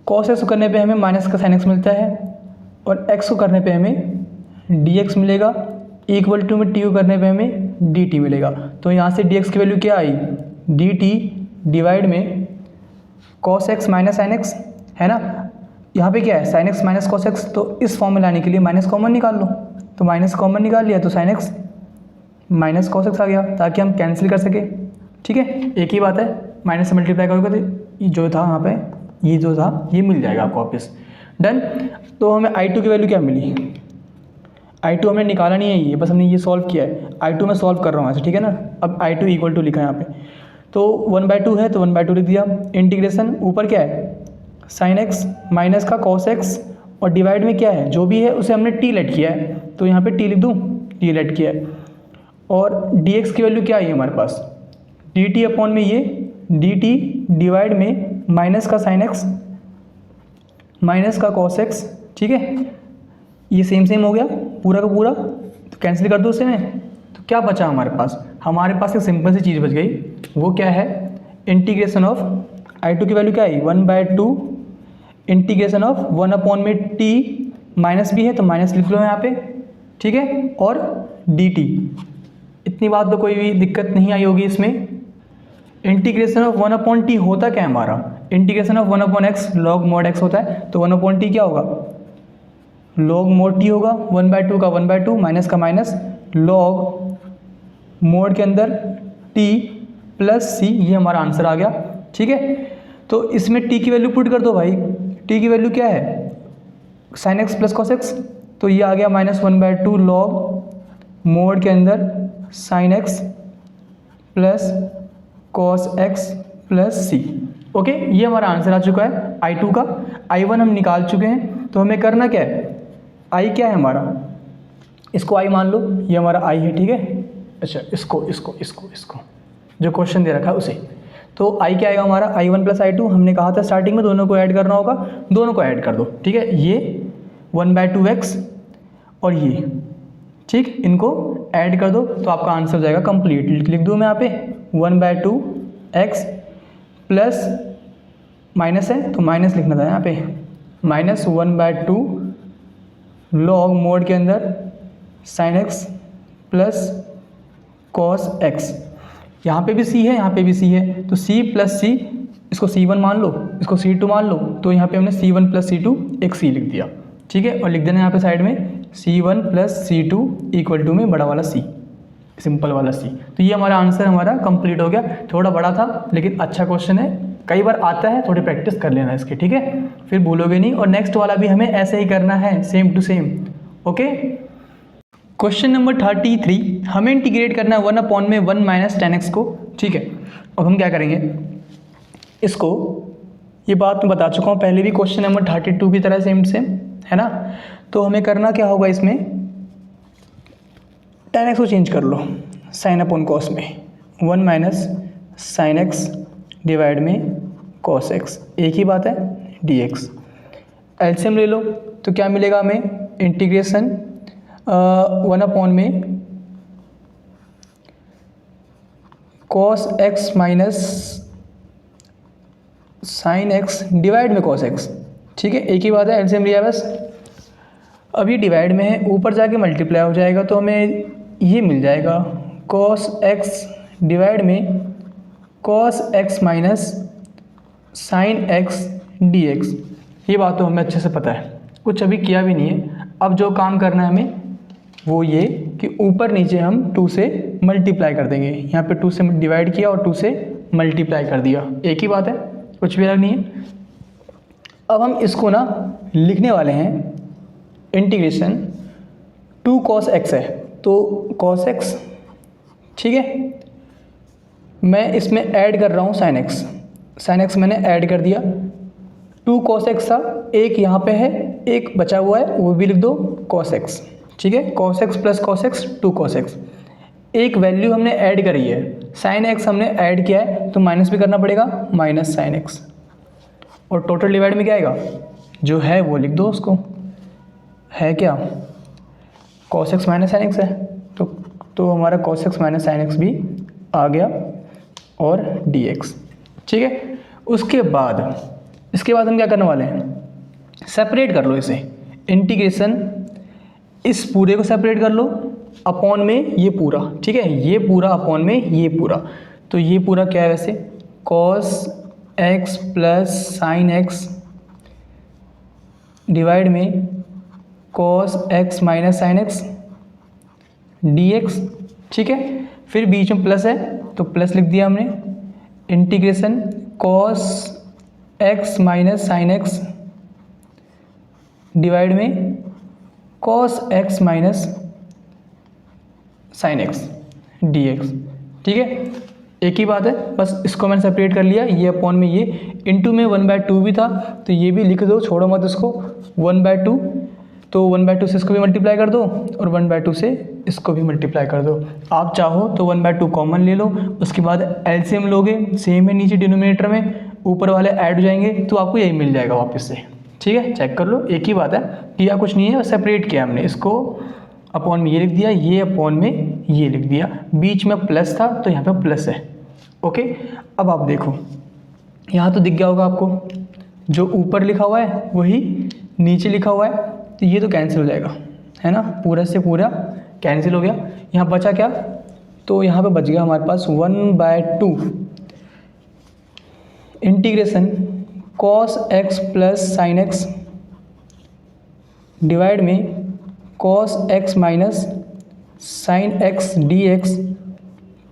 को करने पे हमें माइनस का साइन एक्स मिलता है, और एक्स को करने पे हमें डी एक्स मिलेगा, इक्वल टू में टी को करने पे हमें डी टी मिलेगा। तो यहाँ से डी एक्स की वैल्यू क्या आई, डी टी डिवाइड में cos x minus sine x, है ना। यहाँ पे क्या है, sine x minus cos x, तो इस फॉर्म में लाने के लिए माइनस कॉमन निकाल लो, तो माइनस कॉमन निकाल लिया तो sine x minus cos x आ गया, ताकि हम कैंसिल कर सके, ठीक है। एक ही बात है, माइनस से मल्टीप्लाई करोगे तो जो था यहाँ पे, ये जो था ये मिल जाएगा आपको वापस, डन। तो हमें I2 की वैल्यू क्या मिली, I2 हमने निकाला नहीं है, ये बस हमने ये सॉल्व किया है। I2 में सॉल्व कर रहा हूँ ऐसे, ठीक है ना। अब I2 इक्वल टू लिखा है यहाँ पे, तो 1/2 है तो 1/2 लिख दिया, इंटीग्रेशन ऊपर क्या है साइन एक्स माइनस का कॉस एक्स, और डिवाइड में क्या है जो भी है उसे हमने t लेट किया है, तो यहाँ पे t लिख दूँ, t लेट किया है। और dx की वैल्यू क्या आई है हमारे पास, dt अपॉन में ये dt डिवाइड में माइनस का साइन एक्स माइनस का कॉस एक्स, ठीक है। ये सेम हो गया पूरा का पूरा, तो कैंसिल कर दो उसे में। तो क्या बचा हमारे पास एक सिंपल सी चीज़ बच गई, वो क्या है, इंटीग्रेशन ऑफ I2 की वैल्यू क्या आई 1/2 इंटीग्रेशन ऑफ 1/t माइनस भी है तो माइनस लिख लो यहाँ पे, ठीक है, और dt। इतनी बात तो कोई भी दिक्कत नहीं आई होगी इसमें। इंटीग्रेशन ऑफ 1/t होता क्या है हमारा, integration of 1/x log mod x होता है, तो 1/t क्या होगा, log mod t होगा, 1/2 का 1/2 माइनस का माइनस log mod के अंदर t प्लस c, ये हमारा आंसर आ गया, ठीक है। तो इसमें t की वैल्यू पुट कर दो भाई, t की वैल्यू क्या है sin x plus cos x, तो ये आ गया -1/2 log mod के अंदर sin x plus cos x plus c। Okay, ये हमारा आंसर आ चुका है I2 का। I1 हम निकाल चुके हैं, तो हमें करना क्या है, I क्या है हमारा, इसको I मान लो, ये हमारा I है, ठीक है। अच्छा, इसको जो क्वेश्चन दे रखा है उसे, तो I क्या आएगा हमारा, I1 प्लस I2। हमने कहा था स्टार्टिंग में दोनों को ऐड करना होगा, दोनों को ऐड कर दो, ठीक है। ये 1/2x और ये, ठीक, इनको ऐड कर दो तो आपका आंसर हो जाएगा कंप्लीट। लिख दूँ मैं यहाँ पे 1/2x प्लस माइनस है तो माइनस लिखना था यहाँ पे, -1/2 log mod के अंदर sin x plus cos x। यहाँ पे भी c है, यहाँ पे भी c है, तो c प्लस c, इसको c1 मान लो, इसको c2 मान लो, तो यहाँ पे हमने c1 प्लस c2 एक c लिख दिया, ठीक है। और लिख देना यहाँ पे साइड में c1 plus c2 equal to में बड़ा वाला c, सिंपल वाला c। तो ये हमारा आंसर हमारा कंप्लीट हो गया। थोड़ा बड़ा था लेकिन अच्छा क्वेश्चन है, कई बार आता है, थोड़ी प्रैक्टिस कर लेना इसकी, ठीक है, फिर भूलोगे नहीं। और नेक्स्ट वाला भी हमें ऐसे ही करना है, same to same. Okay, question number 33, हमें इंटीग्रेट करना है 1/1 माइनस 10x को, ठीक है। अब हम क्या करेंगे इसको, ये बात मैं बता चुका हूँ पहले भी, क्वेश्चन नंबर 32 की तरह सेम सेम है ना। तो हमें करना क्या होगा, इसमें 10x को चेंज कर लो साइन अपॉन कॉस में, 1 माइनस साइन एक्स डिवाइड में कॉस एक्स, एक ही बात है, dx। एलसीएम ले लो तो क्या मिलेगा हमें, इंटीग्रेशन 1/में cos x minus sine x divide में cos x, ठीक है, एक ही बात है, एलसीएम लिया बस। अब ये डिवाइड में है, ऊपर जाके मल्टीप्लाई हो जाएगा, तो हमें ये मिल जाएगा cos x डिवाइड में cos x minus sine x dx। ये बात तो हमें अच्छे से पता है, कुछ अभी किया भी नहीं है। अब जो काम करना है हमें वो ये कि ऊपर नीचे हम 2 से मल्टीप्लाई कर देंगे। यहाँ पे 2 से डिवाइड किया और 2 से मल्टीप्लाई कर दिया, एक ही बात है, कुछ भी अलग नहीं है। अब हम इसको ना लिखने वाले हैं इंटीग्रेशन 2 cos x है, तो cos x, ठीक है। मैं इसमें ऐड कर रहा हूँ साइन x मैंने ऐड कर दिया, 2 cos x था, एक यहाँ पे है, एक बचा हुआ है, वो भी लिख दो cos x, ठीक है। cos x plus cos x 2 cos x, एक वैल्यू हमने ऐड करी है, साइन x हमने ऐड किया है तो माइनस भी करना पड़ेगा, माइनस साइन x, और टोटल डिवाइड में क्या आएगा, जो है वो लिख दो उसको, है क्या cos x minus sine x है, तो हमारा cos x minus sine x भी आ गया और dx, ठीक है। इसके बाद हम क्या करने वाले हैं, सेपरेट कर लो इसे, इंटीग्रेशन इस पूरे को सेपरेट कर लो, अपॉन में ये पूरा, ठीक है, ये पूरा अपॉन में ये पूरा, तो ये पूरा क्या है वैसे, cos x plus sine x divide में cos x minus sine x dx, ठीक है। फिर बीच में प्लस है तो प्लस लिख दिया हमने, integration cos x minus sine x divide में cos x minus sine x dx, ठीक है, एक ही बात है, बस इसको मैंने सेपरेट कर लिया, ये अपॉन में ये, इनटू में 1/2 भी था तो ये भी लिख दो, छोड़ो मत इसको, 1/2, तो 1/2 से इसको भी मल्टीप्लाई कर दो और 1/2 से इसको भी मल्टीप्लाई कर दो। आप चाहो तो 1/2 कॉमन ले लो, उसके बाद एलसीएम लोगे, सेम है नीचे डिनोमिनेटर में, ऊपर वाले ऐड हो जाएंगे तो आपको यही मिल जाएगा वापस से, ठीक है, चेक कर लो, एक ही बात है, किया कुछ नहीं है, सेपरेट किया हमने इसको, अपॉन में ये लिख दिया, ये अपॉन में ये लिख दिया, बीच में प्लस था तो यहाँ पे प्लस है। ओके, अब आप देखो यहाँ तो दिख गया होगा आपको, जो ऊपर लिखा हुआ है वही नीचे लिखा हुआ है, तो ये तो कैंसिल हो जाएगा, है ना, पूरा से पूरा कैंसिल हो गया। यहाँ बचा क्या, तो यहाँ पे बच गया हमारे पास 1/2 integration cos x plus sine x divide में cos x minus sine x d x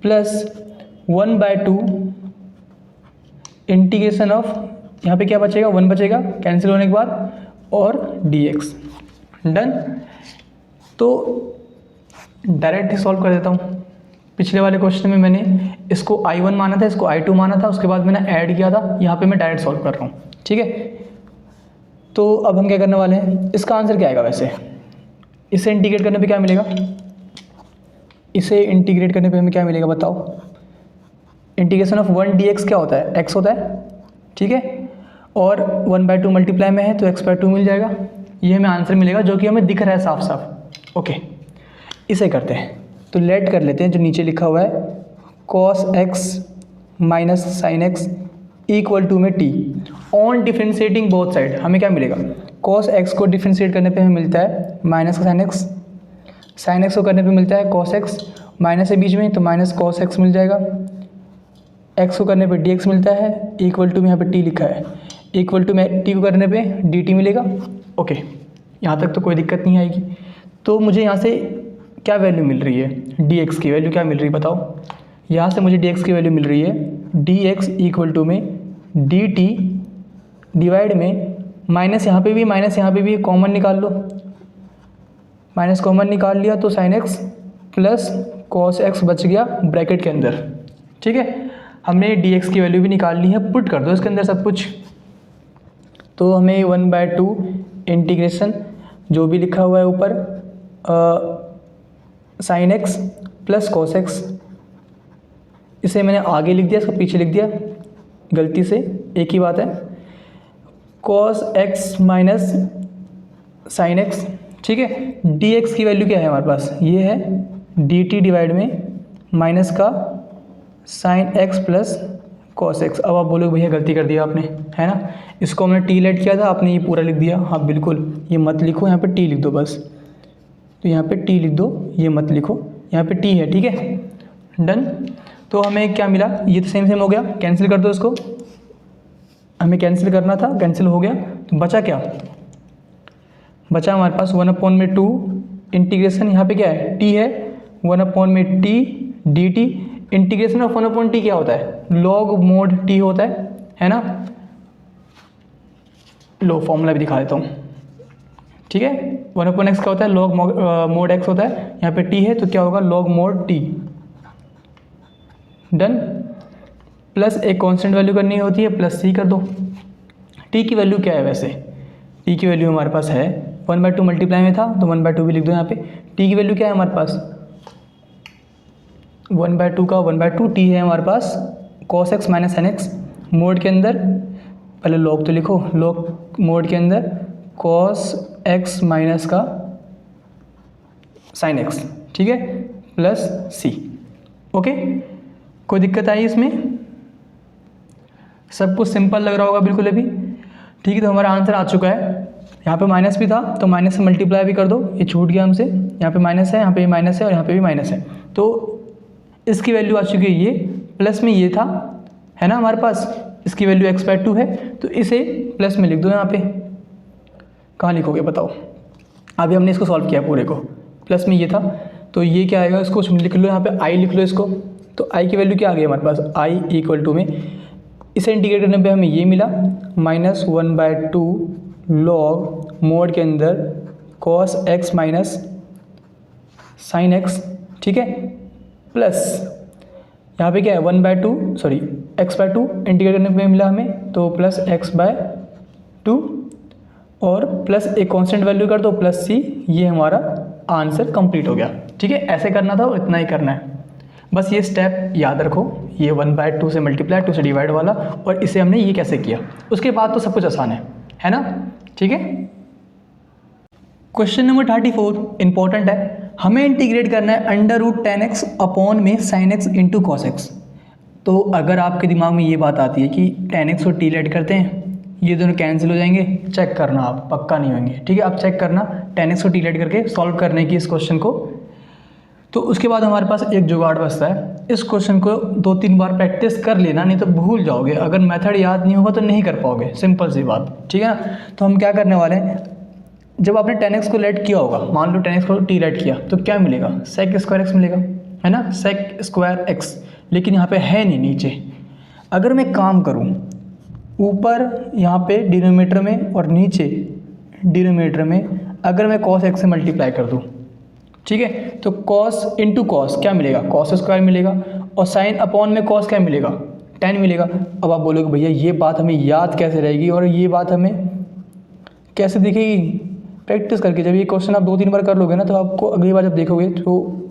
plus 1/2 integration of, यहाँ पे क्या बचेगा, 1 बचेगा कैंसिल होने के बाद, और dx। डन। तो डायरेक्ट ही सॉल्व कर देता हूँ। पिछले वाले क्वेश्चन में मैंने इसको I1 माना था, इसको I2 माना था, उसके बाद मैंने ऐड किया था, यहाँ पे मैं डायरेक्ट सॉल्व कर रहा हूँ। ठीक है, तो अब हम क्या करने वाले हैं, इसका आंसर क्या आएगा वैसे, इसे इंटीग्रेट करने पे क्या मिलेगा, इसे इंटीग्रेट करने पे हमें क्या मिलेगा बताओ। इंटीग्रेशन ऑफ 1 dx क्या होता है, x होता है। ठीक है, और 1/2 मल्टीप्लाई में है तो x/2 मिल जाएगा, ये हमें आंसर मिलेगा जो कि हमें दिख रहा है साफ साफ। ओके, इसे करते हैं, तो लेट कर लेते हैं जो नीचे लिखा हुआ है cos x minus sine x equal to में t on differentiating both side, हमें क्या मिलेगा, cos x को डिफ्रेंशिएट करने पे हमें मिलता है माइनस का साइन एक्स को करने पे मिलता है cos x, माइनस है बीच में तो माइनस cos x मिल जाएगा, x को करने पे dx मिलता है, इक्वल टू में यहाँ पे t लिखा है, इक्वल टू में t को करने पे dt मिलेगा। ओके, यहाँ तक तो कोई दिक्कत नहीं आएगी। तो मुझे यहाँ से क्या वैल्यू मिल रही है, dx की वैल्यू क्या मिल रही है बताओ। यहाँ से मुझे dx की वैल्यू मिल रही है dx इक्वल टू में dt डिवाइड में माइनस, यहाँ पे भी कॉमन निकाल लो, माइनस कॉमन निकाल लिया तो sine x plus cos x बच गया ब्रैकेट के अंदर। ठीक है, हमने dx की वैल्यू भी निकाल ली है, पुट कर दो इसके अंदर सब कुछ, तो हमें 1/2 इंटीग्रेशन जो भी लिखा हुआ है ऊपर sign x plus cos x, इसे मैंने आगे लिख दिया, इसको पीछे लिख दिया गलती से, एक ही बात है, cos x minus sine x. ठीक है, dx की वैल्यू क्या है हमारे पास, ये है dt डिवाइड में माइनस का sign x plus cos x. अब आप बोलोगे भैया गलती कर दिया आपने, है ना, इसको हमने t लेट किया था, आपने ये पूरा लिख दिया। हाँ बिल्कुल, ये मत लिखो, यहाँ पे t लिख दो बस, तो यहाँ पे t लिख दो, ये मत लिखो, यहाँ पे t है। ठीक है, डन। तो हमें क्या मिला, ये तो सेम हो गया, कैंसिल कर दो इसको, हमें कैंसिल करना था, कैंसिल हो गया, तो बचा क्या, बचा हमारे पास 1/2 इंटीग्रेशन, यहाँ पे क्या है t है, 1/t dt, integration of 1/t क्या होता है, log mod t होता है ना। लो फॉर्मूला भी दिखा देता हूँ। ठीक है, 1/x क्या होता है, log mod x होता है, यहाँ पे t है तो क्या होगा log mod t। Done. Plus एक कांस्टेंट वैल्यू करनी होती है, प्लस c कर दो। t की वैल्यू क्या है वैसे, t की वैल्यू हमारे पास है 1/2 मल्टीप्लाई में था तो 1/2 भी लिख दो यहाँ पे। t की वैल्यू क्या है हमारे पास, 1/2 का 1/2 t है हमारे पास cos x minus sin x, mode के अंदर पहले log तो लिखो, log मोड के अंदर cos x माइनस का sin x। ठीक है, प्लस c। ओके, कोई दिक्कत आई इसमें, सब कुछ सिंपल लग रहा होगा बिल्कुल अभी। ठीक है, तो हमारा आंसर आ चुका है। यहाँ पे माइनस भी था तो माइनस से मल्टीप्लाई भी कर दो, ये छूट गया हमसे, यहाँ पे माइनस है, यहाँ पे भी माइनस है और यहाँ पे भी माइनस है, तो इसकी वैल्यू आ चुकी है ये, प्लस में ये था, है ना हमारे पास, इसकी वैल्यू x/2 है, तो इसे प्लस में लिख दो यहाँ पे। कहाँ लिखोगे बताओ, अभी हमने इसको सॉल्व किया पूरे को, प्लस में ये था तो ये क्या आएगा, इसको लिख लो यहाँ पे i लिख लो इसको, तो i की वैल्यू क्या आ गई हमारे पास, i इक्वल टू में इसे इंटीग्रेट करने पे हमें ये मिला -1/2 log मोड के अंदर cos x minus sine x। ठीक है, प्लस यहाँ पे क्या है 1/2 सॉरी x/2 इंटीग्रेट करने पे मिला हमें, तो प्लस x/2 और प्लस एक कांस्टेंट वैल्यू कर दो प्लस c, ये हमारा आंसर कंप्लीट हो गया। ठीक है, ऐसे करना था और इतना ही करना है, बस ये स्टेप याद रखो, ये 1/2 से मल्टीप्लाई 2 से डिवाइड वाला, और इसे हमने ये कैसे किया, उसके बाद तो सब कुछ आसान है ना। ठीक है, क्वेश्चन नंबर 34 इंपॉर्टेंट है, हमें इंटीग्रेट करना है √10x अपॉन में sin x into cos x. तो अगर आपके दिमाग में ये बात आती है कि 10x और t ऐड करते हैं, ये दोनों कैंसिल हो जाएंगे, चेक करना आप, पक्का नहीं होंगे, ठीक है। आप चेक करना 10x और t ऐड करके सॉल्व करने की इस क्वेश्चन को। तो उसके बाद हमारे पास एक जुगाड़ बचता है, इस क्वेश्चन को 2-3 बार प्रैक्टिस कर लेना, नहीं तो भूल जाओगे। अगर मेथड याद नहीं होगा तो नहीं कर पाओगे, सिंपल सी बात, ठीक है ना। तो हम क्या करने वाले हैं, जब आपने 10x को लेट किया होगा, मान लो 10x को t लेट किया, तो क्या मिलेगा, sec स्क्वायर x मिलेगा, है ना, sec स्क्वायर x। लेकिन यहाँ पे है नहीं नीचे। अगर मैं काम करूँ, ऊपर यहाँ पे डिनोमीटर में और नीचे डिनोमीटर में अगर मैं cos x से मल्टीप्लाई कर दूँ, ठीक है, तो cos इंटू कॉस क्या मिलेगा, cos स्क्वायर मिलेगा, और sin अपॉन में cos क्या मिलेगा, tan मिलेगा। अब आप बोलोगे भैया ये बात हमें याद कैसे रहेगी और ये बात हमें कैसे दिखेगी, प्रैक्टिस करके। जब ये क्वेश्चन आप 2-3 बार कर लोगे ना, तो आपको अगली बार जब देखोगे तो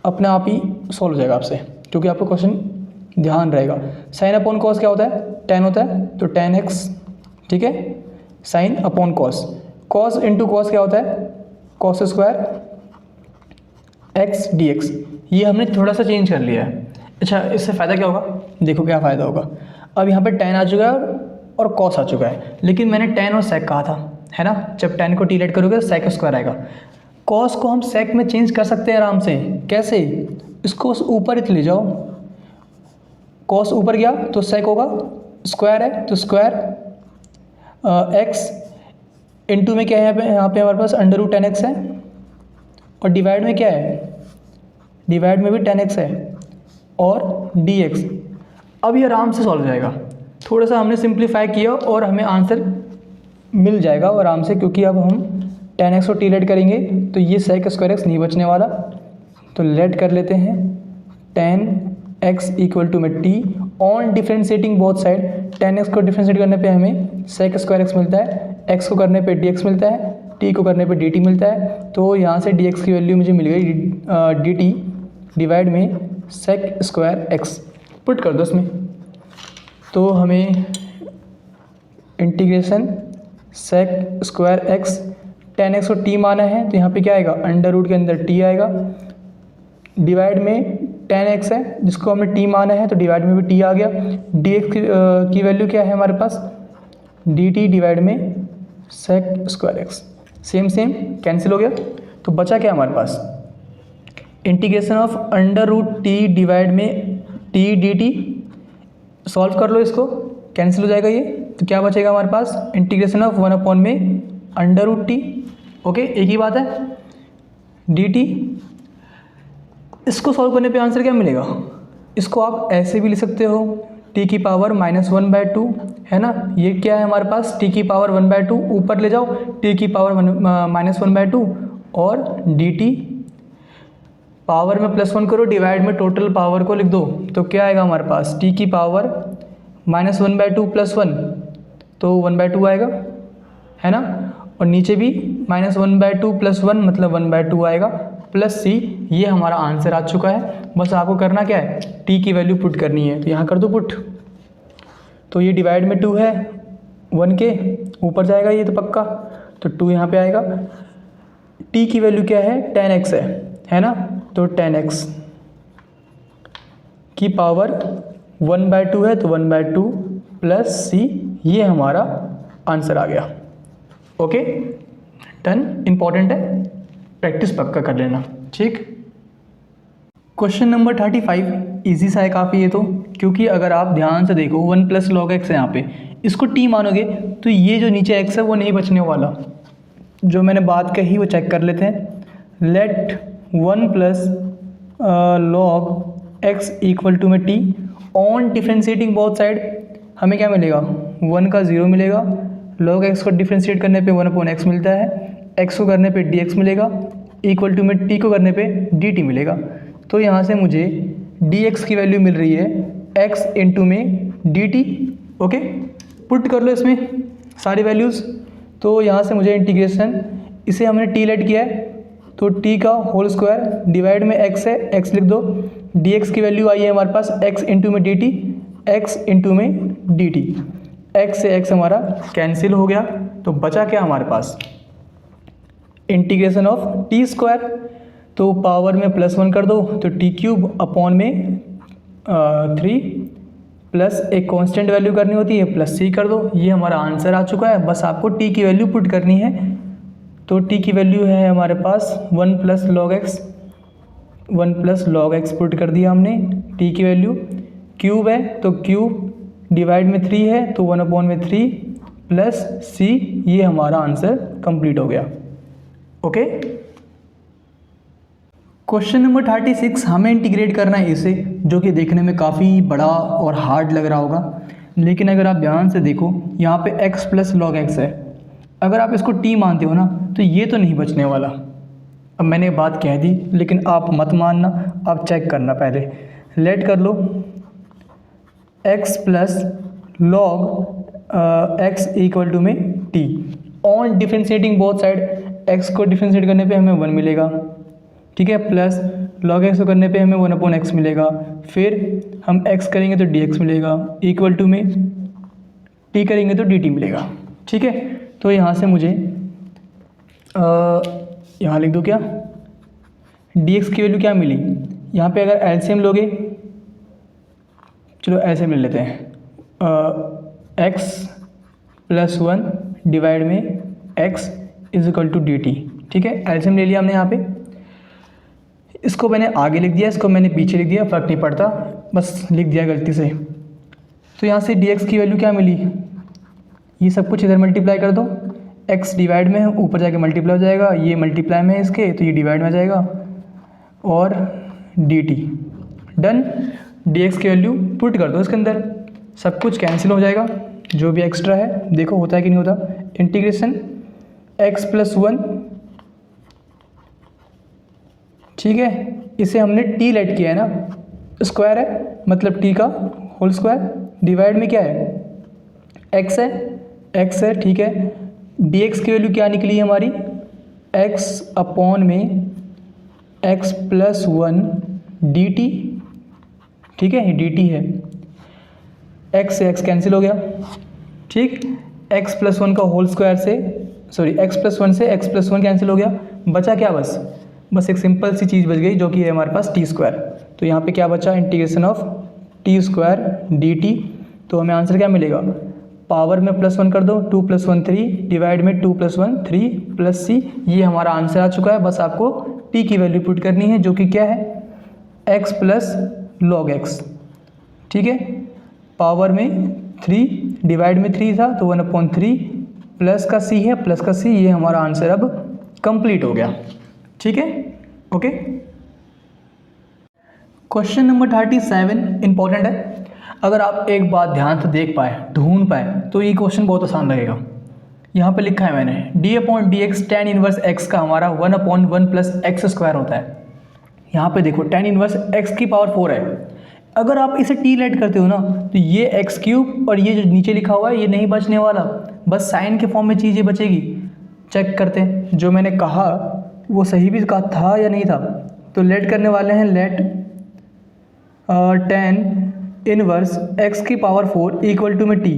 अपने आप ही सॉल्व हो जाएगा आपसे, क्योंकि आपको क्वेश्चन ध्यान रहेगा। sin अपॉन कॉस क्या होता है, tan होता है, तो tan x, ठीक है, sin upon cos. cos into cos क्या होता है, cos स्क्वायर x dx। ये हमने थोड़ा सा चेंज कर लिया है। अच्छा, इससे फ़ायदा क्या होगा, देखो क्या फ़ायदा होगा। अब यहाँ पे tan आ चुका है और cos आ चुका है, लेकिन मैंने tan और sec कहा था, है ना। जब tan को t लेट करोगे तो sec स्क्वायर आएगा। cos को हम sec में चेंज कर सकते हैं आराम से। कैसे, इसको ऊपर ही ले जाओ, cos ऊपर गया तो sec होगा, स्क्वायर है तो स्क्वायर x इंटू में क्या है, यहाँ पे हमारे पास √10x है, और डिवाइड में क्या है, डिवाइड में भी 10x है, और dx। अब ये आराम से सॉल्व हो जाएगा। थोड़ा सा हमने सिंप्लीफाई किया और हमें आंसर मिल जाएगा आराम से, क्योंकि अब हम 10x और t लेट करेंगे तो ये sec स्क्वायर x नहीं बचने वाला। तो लेट कर लेते हैं 10x इक्वल टू में t on differentiating both side. 10x को डिफ्रेंशिएट करने पे हमें sec स्क्वायर x मिलता है, x को करने पे dx मिलता है, t को करने पे dt मिलता है। तो यहाँ से dx की वैल्यू मुझे मिल गई dt डिवाइड में sec स्क्वायर x। पुट कर दो इसमें, तो हमें integration sec square x, 10x को t माना है तो यहाँ पे क्या आएगा, अंडर रूट के अंदर t आएगा, डिवाइड में 10x है जिसको हमने t माना है तो डिवाइड में भी t आ गया। dx की वैल्यू क्या है हमारे पास, dt डिवाइड में sec square x। Same cancel हो गया, तो बचा क्या हमारे पास, integration of under root t divide में t dt। सॉल्व कर लो इसको, कैंसिल हो जाएगा ये, तो क्या बचेगा हमारे पास, इंटीग्रेशन ऑफ 1 अपॉन में अंडर रूट t। ओके, एक ही बात है, dt। इसको सॉल्व करने पे आंसर क्या मिलेगा, इसको आप ऐसे भी लिख सकते हो, t की पावर -1/2, है ना। ये क्या है हमारे पास, t की पावर 1/2, ऊपर ले जाओ t की पावर -1/2, और dt पावर में +1 करो, डिवाइड में टोटल पावर को लिख दो, तो क्या आएगा हमारे पास, t की पावर -1/2 + 1, तो 1/2 आएगा, है ना। और नीचे भी -1/2 + 1 मतलब 1/2 आएगा, प्लस c। ये हमारा आंसर आ चुका है। बस आपको करना क्या है, t की वैल्यू पुट करनी है, तो यहाँ कर दो पुट। तो ये डिवाइड में 2 है, 1 के ऊपर जाएगा ये तो पक्का, तो 2 यहाँ पे आएगा। t की वैल्यू क्या है, 10x है ना, तो 10x की पावर 1/2 है तो 1/2 प्लस c, ये हमारा आंसर आ गया। ओके डन, इम्पॉर्टेंट है, प्रैक्टिस पक्का कर लेना, ठीक। क्वेश्चन नंबर 35 इजी सा है काफ़ी ये तो, क्योंकि अगर आप ध्यान से देखो 1 + log x है यहाँ पे, इसको t मानोगे तो ये जो नीचे x है वो नहीं बचने वाला। जो मैंने बात कही वो चेक कर लेते हैं। Let 1 + log x equal to में t on differentiating both side, हमें क्या मिलेगा, 1 का 0 मिलेगा, log x को डिफ्रेंशिएट करने पे 1/x मिलता है, x को करने पे dx मिलेगा, इक्वल टू में t को करने पे dt मिलेगा। तो यहाँ से मुझे dx की वैल्यू मिल रही है x इंटू में dt। ओके, पुट कर लो इसमें सारी वैल्यूज़। तो यहाँ से मुझे इंटीग्रेशन, इसे हमने t लेट किया है तो t का होल स्क्वायर डिवाइड में x है, x लिख दो, dx की वैल्यू आई है हमारे पास x इंटू में dt, x इंटू में dt, x से x हमारा कैंसिल हो गया। तो बचा क्या हमारे पास, इंटीग्रेशन ऑफ t स्क्वायर। तो पावर में +1 कर दो तो t³ अपॉन में 3 प्लस एक कांस्टेंट वैल्यू करनी होती है +c कर दो। ये हमारा आंसर आ चुका है। बस आपको t की वैल्यू पुट करनी है। तो t की वैल्यू है हमारे पास 1 + log x, 1 + log x put कर दिया हमने। t की वैल्यू क्यूब है तो क्यूब डिवाइड में 3 है तो 1/3 प्लस c, ये हमारा आंसर कंप्लीट हो गया। ओके। क्वेश्चन नंबर 36, हमें इंटीग्रेट करना है इसे, जो कि देखने में काफ़ी बड़ा और हार्ड लग रहा होगा, लेकिन अगर आप ध्यान से देखो यहाँ पे x + log x है। अगर आप इसको t मानते हो ना तो ये तो नहीं बचने वाला। अब मैंने बात कह दी लेकिन आप मत मानना, आप चेक करना पहले। लेट कर लो x + log x = में t on differentiating both side. x को डिफ्रेंशिएट करने पे हमें 1 मिलेगा, ठीक है, प्लस log x को करने पे हमें 1/x मिलेगा। फिर हम x करेंगे तो dx मिलेगा, इक्वल टू में t करेंगे तो dt मिलेगा, ठीक है। तो यहाँ से मुझे यहाँ लिख दूँ क्या, dx की वैल्यू क्या मिली। यहाँ पे अगर एलसीएम लोगे, चलो एलसीएम ले लेते हैं, x + 1 डिवाइड में x = dt, ठीक है। एलसीएम ले लिया हमने यहाँ पे। इसको मैंने आगे लिख दिया, इसको मैंने पीछे लिख दिया, फ़र्क नहीं पड़ता, बस लिख दिया गलती से। तो यहाँ से dx की वैल्यू क्या मिली, ये सब कुछ इधर मल्टीप्लाई कर दो। x डिवाइड में ऊपर जाके मल्टीप्लाई हो जाएगा, ये मल्टीप्लाई में है इसके तो ये डिवाइड में आ जाएगा, और dt डन। dx की वैल्यू पुट कर दो इसके अंदर, सब कुछ कैंसिल हो जाएगा जो भी एक्स्ट्रा है। देखो होता है कि नहीं होता। इंटीग्रेशन x + 1, ठीक है, इसे हमने t लेट किया है ना, स्क्वायर है मतलब t का होल स्क्वायर, डिवाइड में क्या है x है, ठीक है। dx की वैल्यू क्या निकली है हमारी, x/में x + 1 dt, ठीक है, ये dt है। x से x कैंसिल हो गया, ठीक। x + 1 का होल स्क्वायर से, सॉरी x + 1 से x + 1 कैंसिल हो गया, बचा क्या, बस एक सिंपल सी चीज़ बच गई जो कि है हमारे पास t²। तो यहाँ पे क्या बचा, इंटीग्रेशन ऑफ t² dt। तो हमें आंसर क्या मिलेगा, पावर में +1 कर दो, 2 + 1 3 डिवाइड में 2 + 1 3 प्लस c, ये हमारा आंसर आ चुका है। बस आपको t की वैल्यू पुट करनी है जो कि क्या है, x + log x, ठीक है। पावर में 3 डिवाइड में 3 था तो 1/3 प्लस का c है, प्लस का c, ये हमारा आंसर अब कंप्लीट हो गया, ठीक है। ओके। क्वेश्चन नंबर 37 इंपॉर्टेंट है। अगर आप एक बात ध्यान से देख पाए, ढूंढ पाए, तो ये क्वेश्चन बहुत आसान लगेगा। यहाँ पे लिखा है मैंने d/dx tan इनवर्स x का हमारा 1/1 + x² होता है। यहाँ पे देखो tan इनवर्स x⁴ है। अगर आप इसे t लेट करते हो ना तो ये x³ और ये जो नीचे लिखा हुआ है ये नहीं बचने वाला, बस साइन के फॉर्म में चीज़ें बचेगी। चेक करते हैं जो मैंने कहा वो सही भी कहा था या नहीं था। तो लेट करने वाले हैं, let tan inverse x⁴ equal to में t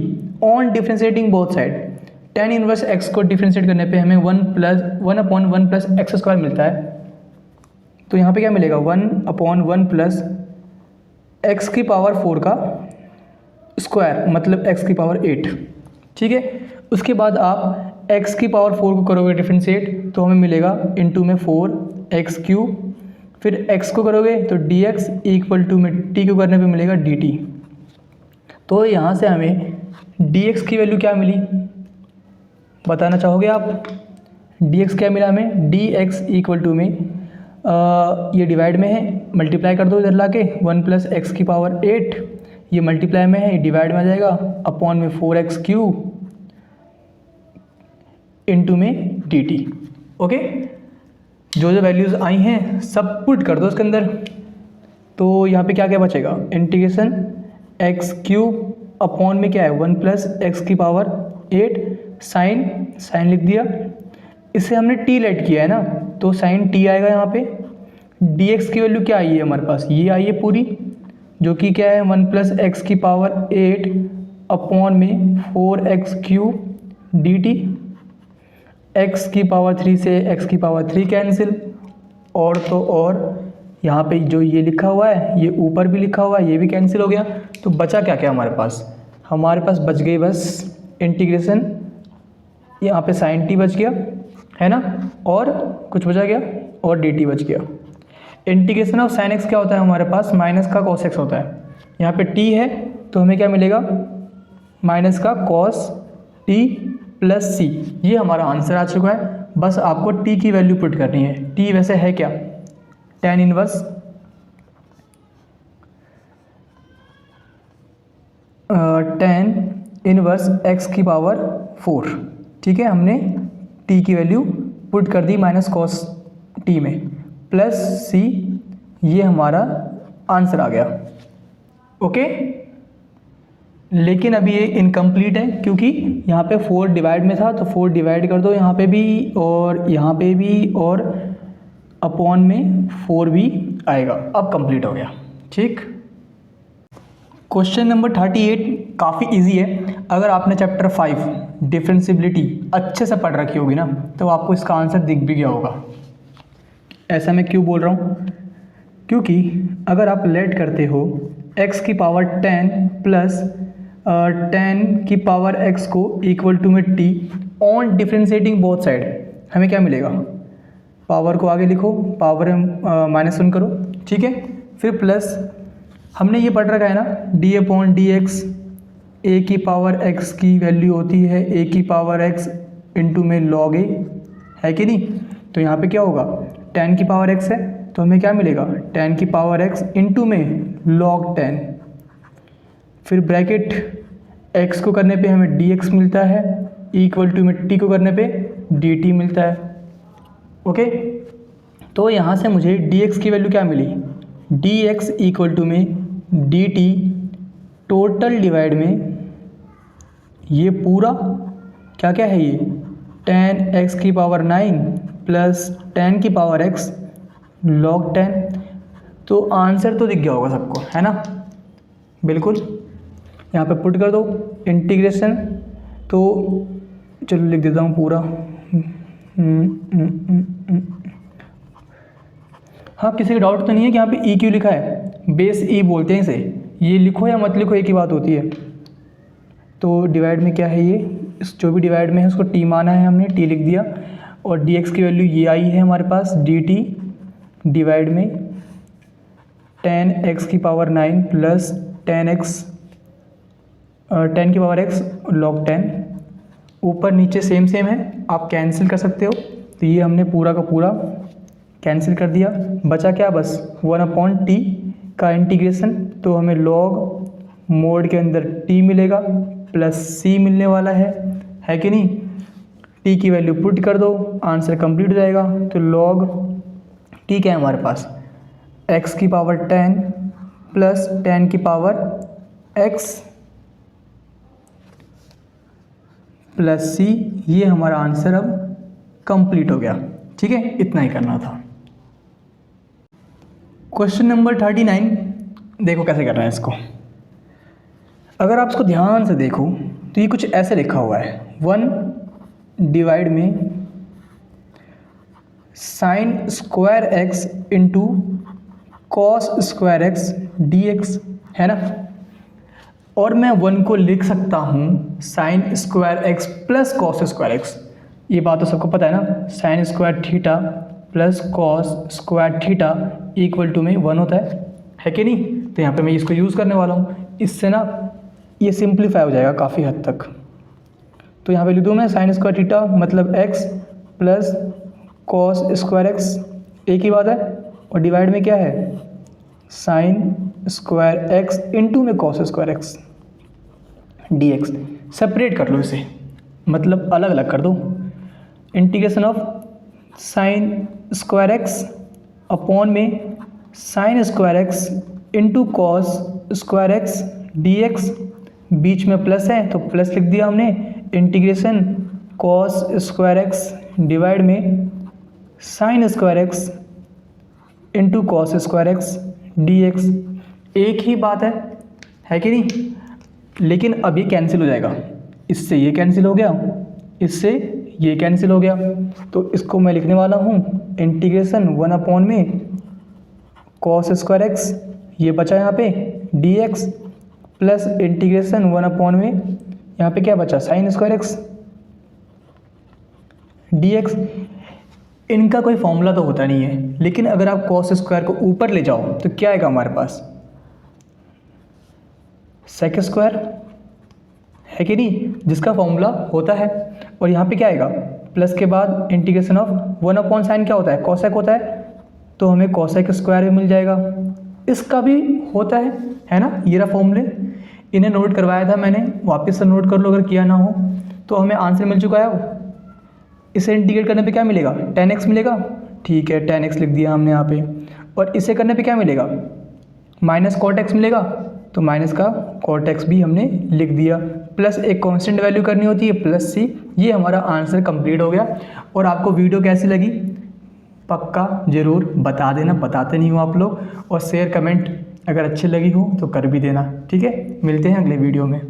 on differentiating both side. tan inverse x को डिफ्रेंशिएट करने पे हमें 1/1 + x² मिलता है। तो यहाँ पे क्या मिलेगा, 1/1 + x⁴ का स्क्वायर मतलब x⁴, ठीक है। उसके बाद आप x⁴ को करोगे डिफ्रेंशिएट तो हमें मिलेगा इंटू में 4x³, फिर x को करोगे तो dx इक्वल टू में t को करने पे मिलेगा dt। तो यहाँ से हमें dx की वैल्यू क्या मिली बताना चाहोगे आप, dx क्या मिला हमें, dx इक्वल टू में ये डिवाइड में है, मल्टीप्लाई कर दो इधर ला के 1 + x⁴, ये मल्टीप्लाई में है, ये डिवाइड में आ जाएगा, अपॉन में 4x³ इंटू में dt। ओके, जो वैल्यूज़ आई हैं सब पुट कर दो इसके अंदर। तो यहाँ पे क्या क्या बचेगा, इंटीग्रेशन x³ अपॉन में क्या है 1 + x⁴, साइन लिख दिया। इसे हमने t लेट किया है ना तो साइन t आएगा यहाँ पे। dx की वैल्यू क्या आई है हमारे पास, ये आई है पूरी, जो कि क्या है 1 + x⁴ अपॉन में 4x³ dt। x⁴ से x⁴ कैंसिल और तो और यहाँ पे जो ये लिखा हुआ है ये ऊपर भी लिखा हुआ है, ये भी कैंसिल हो गया। तो बचा क्या क्या हमारे पास बच गई बस इंटीग्रेशन, यहाँ पे sin t बच गया है ना, और कुछ बचा क्या, और dt बच गया। इंटीग्रेशन ऑफ sin x क्या होता है हमारे पास, माइनस का cos x होता है। यहाँ पे t है तो हमें क्या मिलेगा, माइनस का cos t प्लस c। ये हमारा आंसर आ चुका है। बस आपको t की वैल्यू पुट करनी है। t वैसे है क्या, tan इनवर्स x की पावर 4, ठीक है। हमने t की वैल्यू पुट कर दी माइनस cos t में, प्लस c, ये हमारा आंसर आ गया। ओके, लेकिन अभी ये इनकम्प्लीट है क्योंकि यहाँ पे 4 डिवाइड में था, तो 4 डिवाइड कर दो यहाँ पे भी और यहाँ पे भी, और अपॉन में 4 भी आएगा। अब कंप्लीट हो गया, ठीक। क्वेश्चन नंबर 38 काफ़ी इजी है। अगर आपने चैप्टर 5 डिफरेंशियबिलिटी अच्छे से पढ़ रखी होगी ना, तो आपको इसका आंसर दिख भी गया होगा। ऐसा मैं क्यों बोल रहा हूँ, क्योंकि अगर आप लेट करते हो x की पावर 10 प्लस 10 की पावर x को इक्वल टू में t on differentiating both side, हमें क्या मिलेगा, पावर को आगे लिखो, पावर -1 करो, ठीक है। फिर प्लस हमने ये पढ़ रखा है ना, d/dx a की पावर x की वैल्यू होती है a की पावर x इंटू में log a, है कि नहीं। तो यहाँ पे क्या होगा, 10 की पावर x है तो हमें क्या मिलेगा, 10 की पावर x इंटू में log 10। फिर ब्रैकेट x को करने पे हमें dx मिलता है, इक्वल टू में t को करने पे dt मिलता है। ओके, तो यहाँ से मुझे dx की वैल्यू क्या मिली, dx इक्वल टू में dt टोटल डिवाइड में ये पूरा क्या क्या है, ये 10x की पावर 9 प्लस 10 की पावर x log 10। तो आंसर तो दिख गया होगा सबको, है ना, बिल्कुल। यहाँ पे पुट कर दो इंटीग्रेशन, तो चलो लिख देता हूँ पूरा। हाँ, किसी का डाउट तो नहीं है कि यहाँ पे ई क्यों लिखा है, बेस ई बोलते हैं इसे, ये लिखो या मत लिखो एक ही बात होती है। तो डिवाइड में क्या है, ये जो भी डिवाइड में है उसको टी माना है हमने, टी लिख दिया, और dx की वैल्यू ये आई है हमारे पास, dt डिवाइड में 10x की पावर 9 प्लस 10 की पावर x log 10। ऊपर नीचे सेम है, आप कैंसिल कर सकते हो। तो ये हमने पूरा का पूरा कैंसिल कर दिया। बचा क्या, बस 1/t का इंटीग्रेशन, तो हमें log मोड के अंदर t मिलेगा प्लस c मिलने वाला है कि नहीं। t की वैल्यू पुट कर दो, आंसर कंप्लीट हो जाएगा। तो log t क्या है हमारे पास, x की पावर 10 प्लस 10 की पावर x प्लस c, ये हमारा आंसर अब कंप्लीट हो गया, ठीक है। इतना ही करना था। क्वेश्चन नंबर 39 देखो कैसे करना है इसको। अगर आप इसको ध्यान से देखो तो ये कुछ ऐसे लिखा हुआ है, 1 डिवाइड में sine square x into cos square x dx, है ना। और मैं 1 को लिख सकता हूँ sine square x plus cos square x। ये बात तो सबको पता है ना, sine square theta plus cos square theta equal to में 1 होता है कि नहीं। तो यहाँ पे मैं इसको यूज़ करने वाला हूँ, इससे ना ये सिंप्लीफाई हो जाएगा काफ़ी हद तक। तो यहाँ पे लिख दूँ मैं साइन स्क्वायर थीटा मतलब x plus cos square x, एक ही बात है। और डिवाइड में क्या है, साइन स्क्वायर x इंटू में cos square x dx। Separate कर लो इसे, मतलब अलग अलग कर दो। Integration of sine square x upon में sine square x into cos square x dx, बीच में प्लस है तो प्लस लिख दिया हमने। Integration cos square x divide में sine square x into cos square x dx, एक ही बात है कि नहीं। लेकिन अब ये कैंसिल हो जाएगा, इससे ये कैंसिल हो गया, इससे ये कैंसिल हो गया, तो इसको मैं लिखने वाला हूँ इंटीग्रेशन 1 में cos स्क्वायर एक्स, ये बचा यहाँ पे dx प्लस इंटीग्रेशन 1 में यहाँ पे क्या बचा sin स्क्वायर एक्स dx। इनका कोई फॉर्मूला तो होता नहीं है, लेकिन अगर आप cos स्क्वायर को ऊपर ले जाओ तो क्या आएगा हमारे पास, sec स्क्वायर है कि नहीं, जिसका फॉर्मूला होता है। और यहाँ पे क्या आएगा प्लस के बाद इंटीग्रेशन ऑफ 1/sin क्या होता है cosec होता है, तो हमें cosec स्क्वायर भी मिल जाएगा। इसका भी होता है ना, ये रहा फॉर्मूले, इन्हें नोट करवाया था मैंने, वापस से नोट कर लो अगर किया ना हो तो। हमें आंसर मिल चुका है। इसे इंटीग्रेट करने पे क्या मिलेगा, tan x मिलेगा, ठीक है tan x लिख दिया हमने यहाँ पे। और इसे करने पे क्या मिलेगा, माइनस cot x मिलेगा, तो माइनस का cot x भी हमने लिख दिया। प्लस एक कांस्टेंट वैल्यू करनी होती है प्लस c। ये हमारा आंसर कंप्लीट हो गया। और आपको वीडियो कैसी लगी पक्का ज़रूर बता देना, बताते नहीं हो आप लोग। और शेयर कमेंट अगर अच्छी लगी हो तो कर भी देना, ठीक है। मिलते हैं अगले वीडियो में।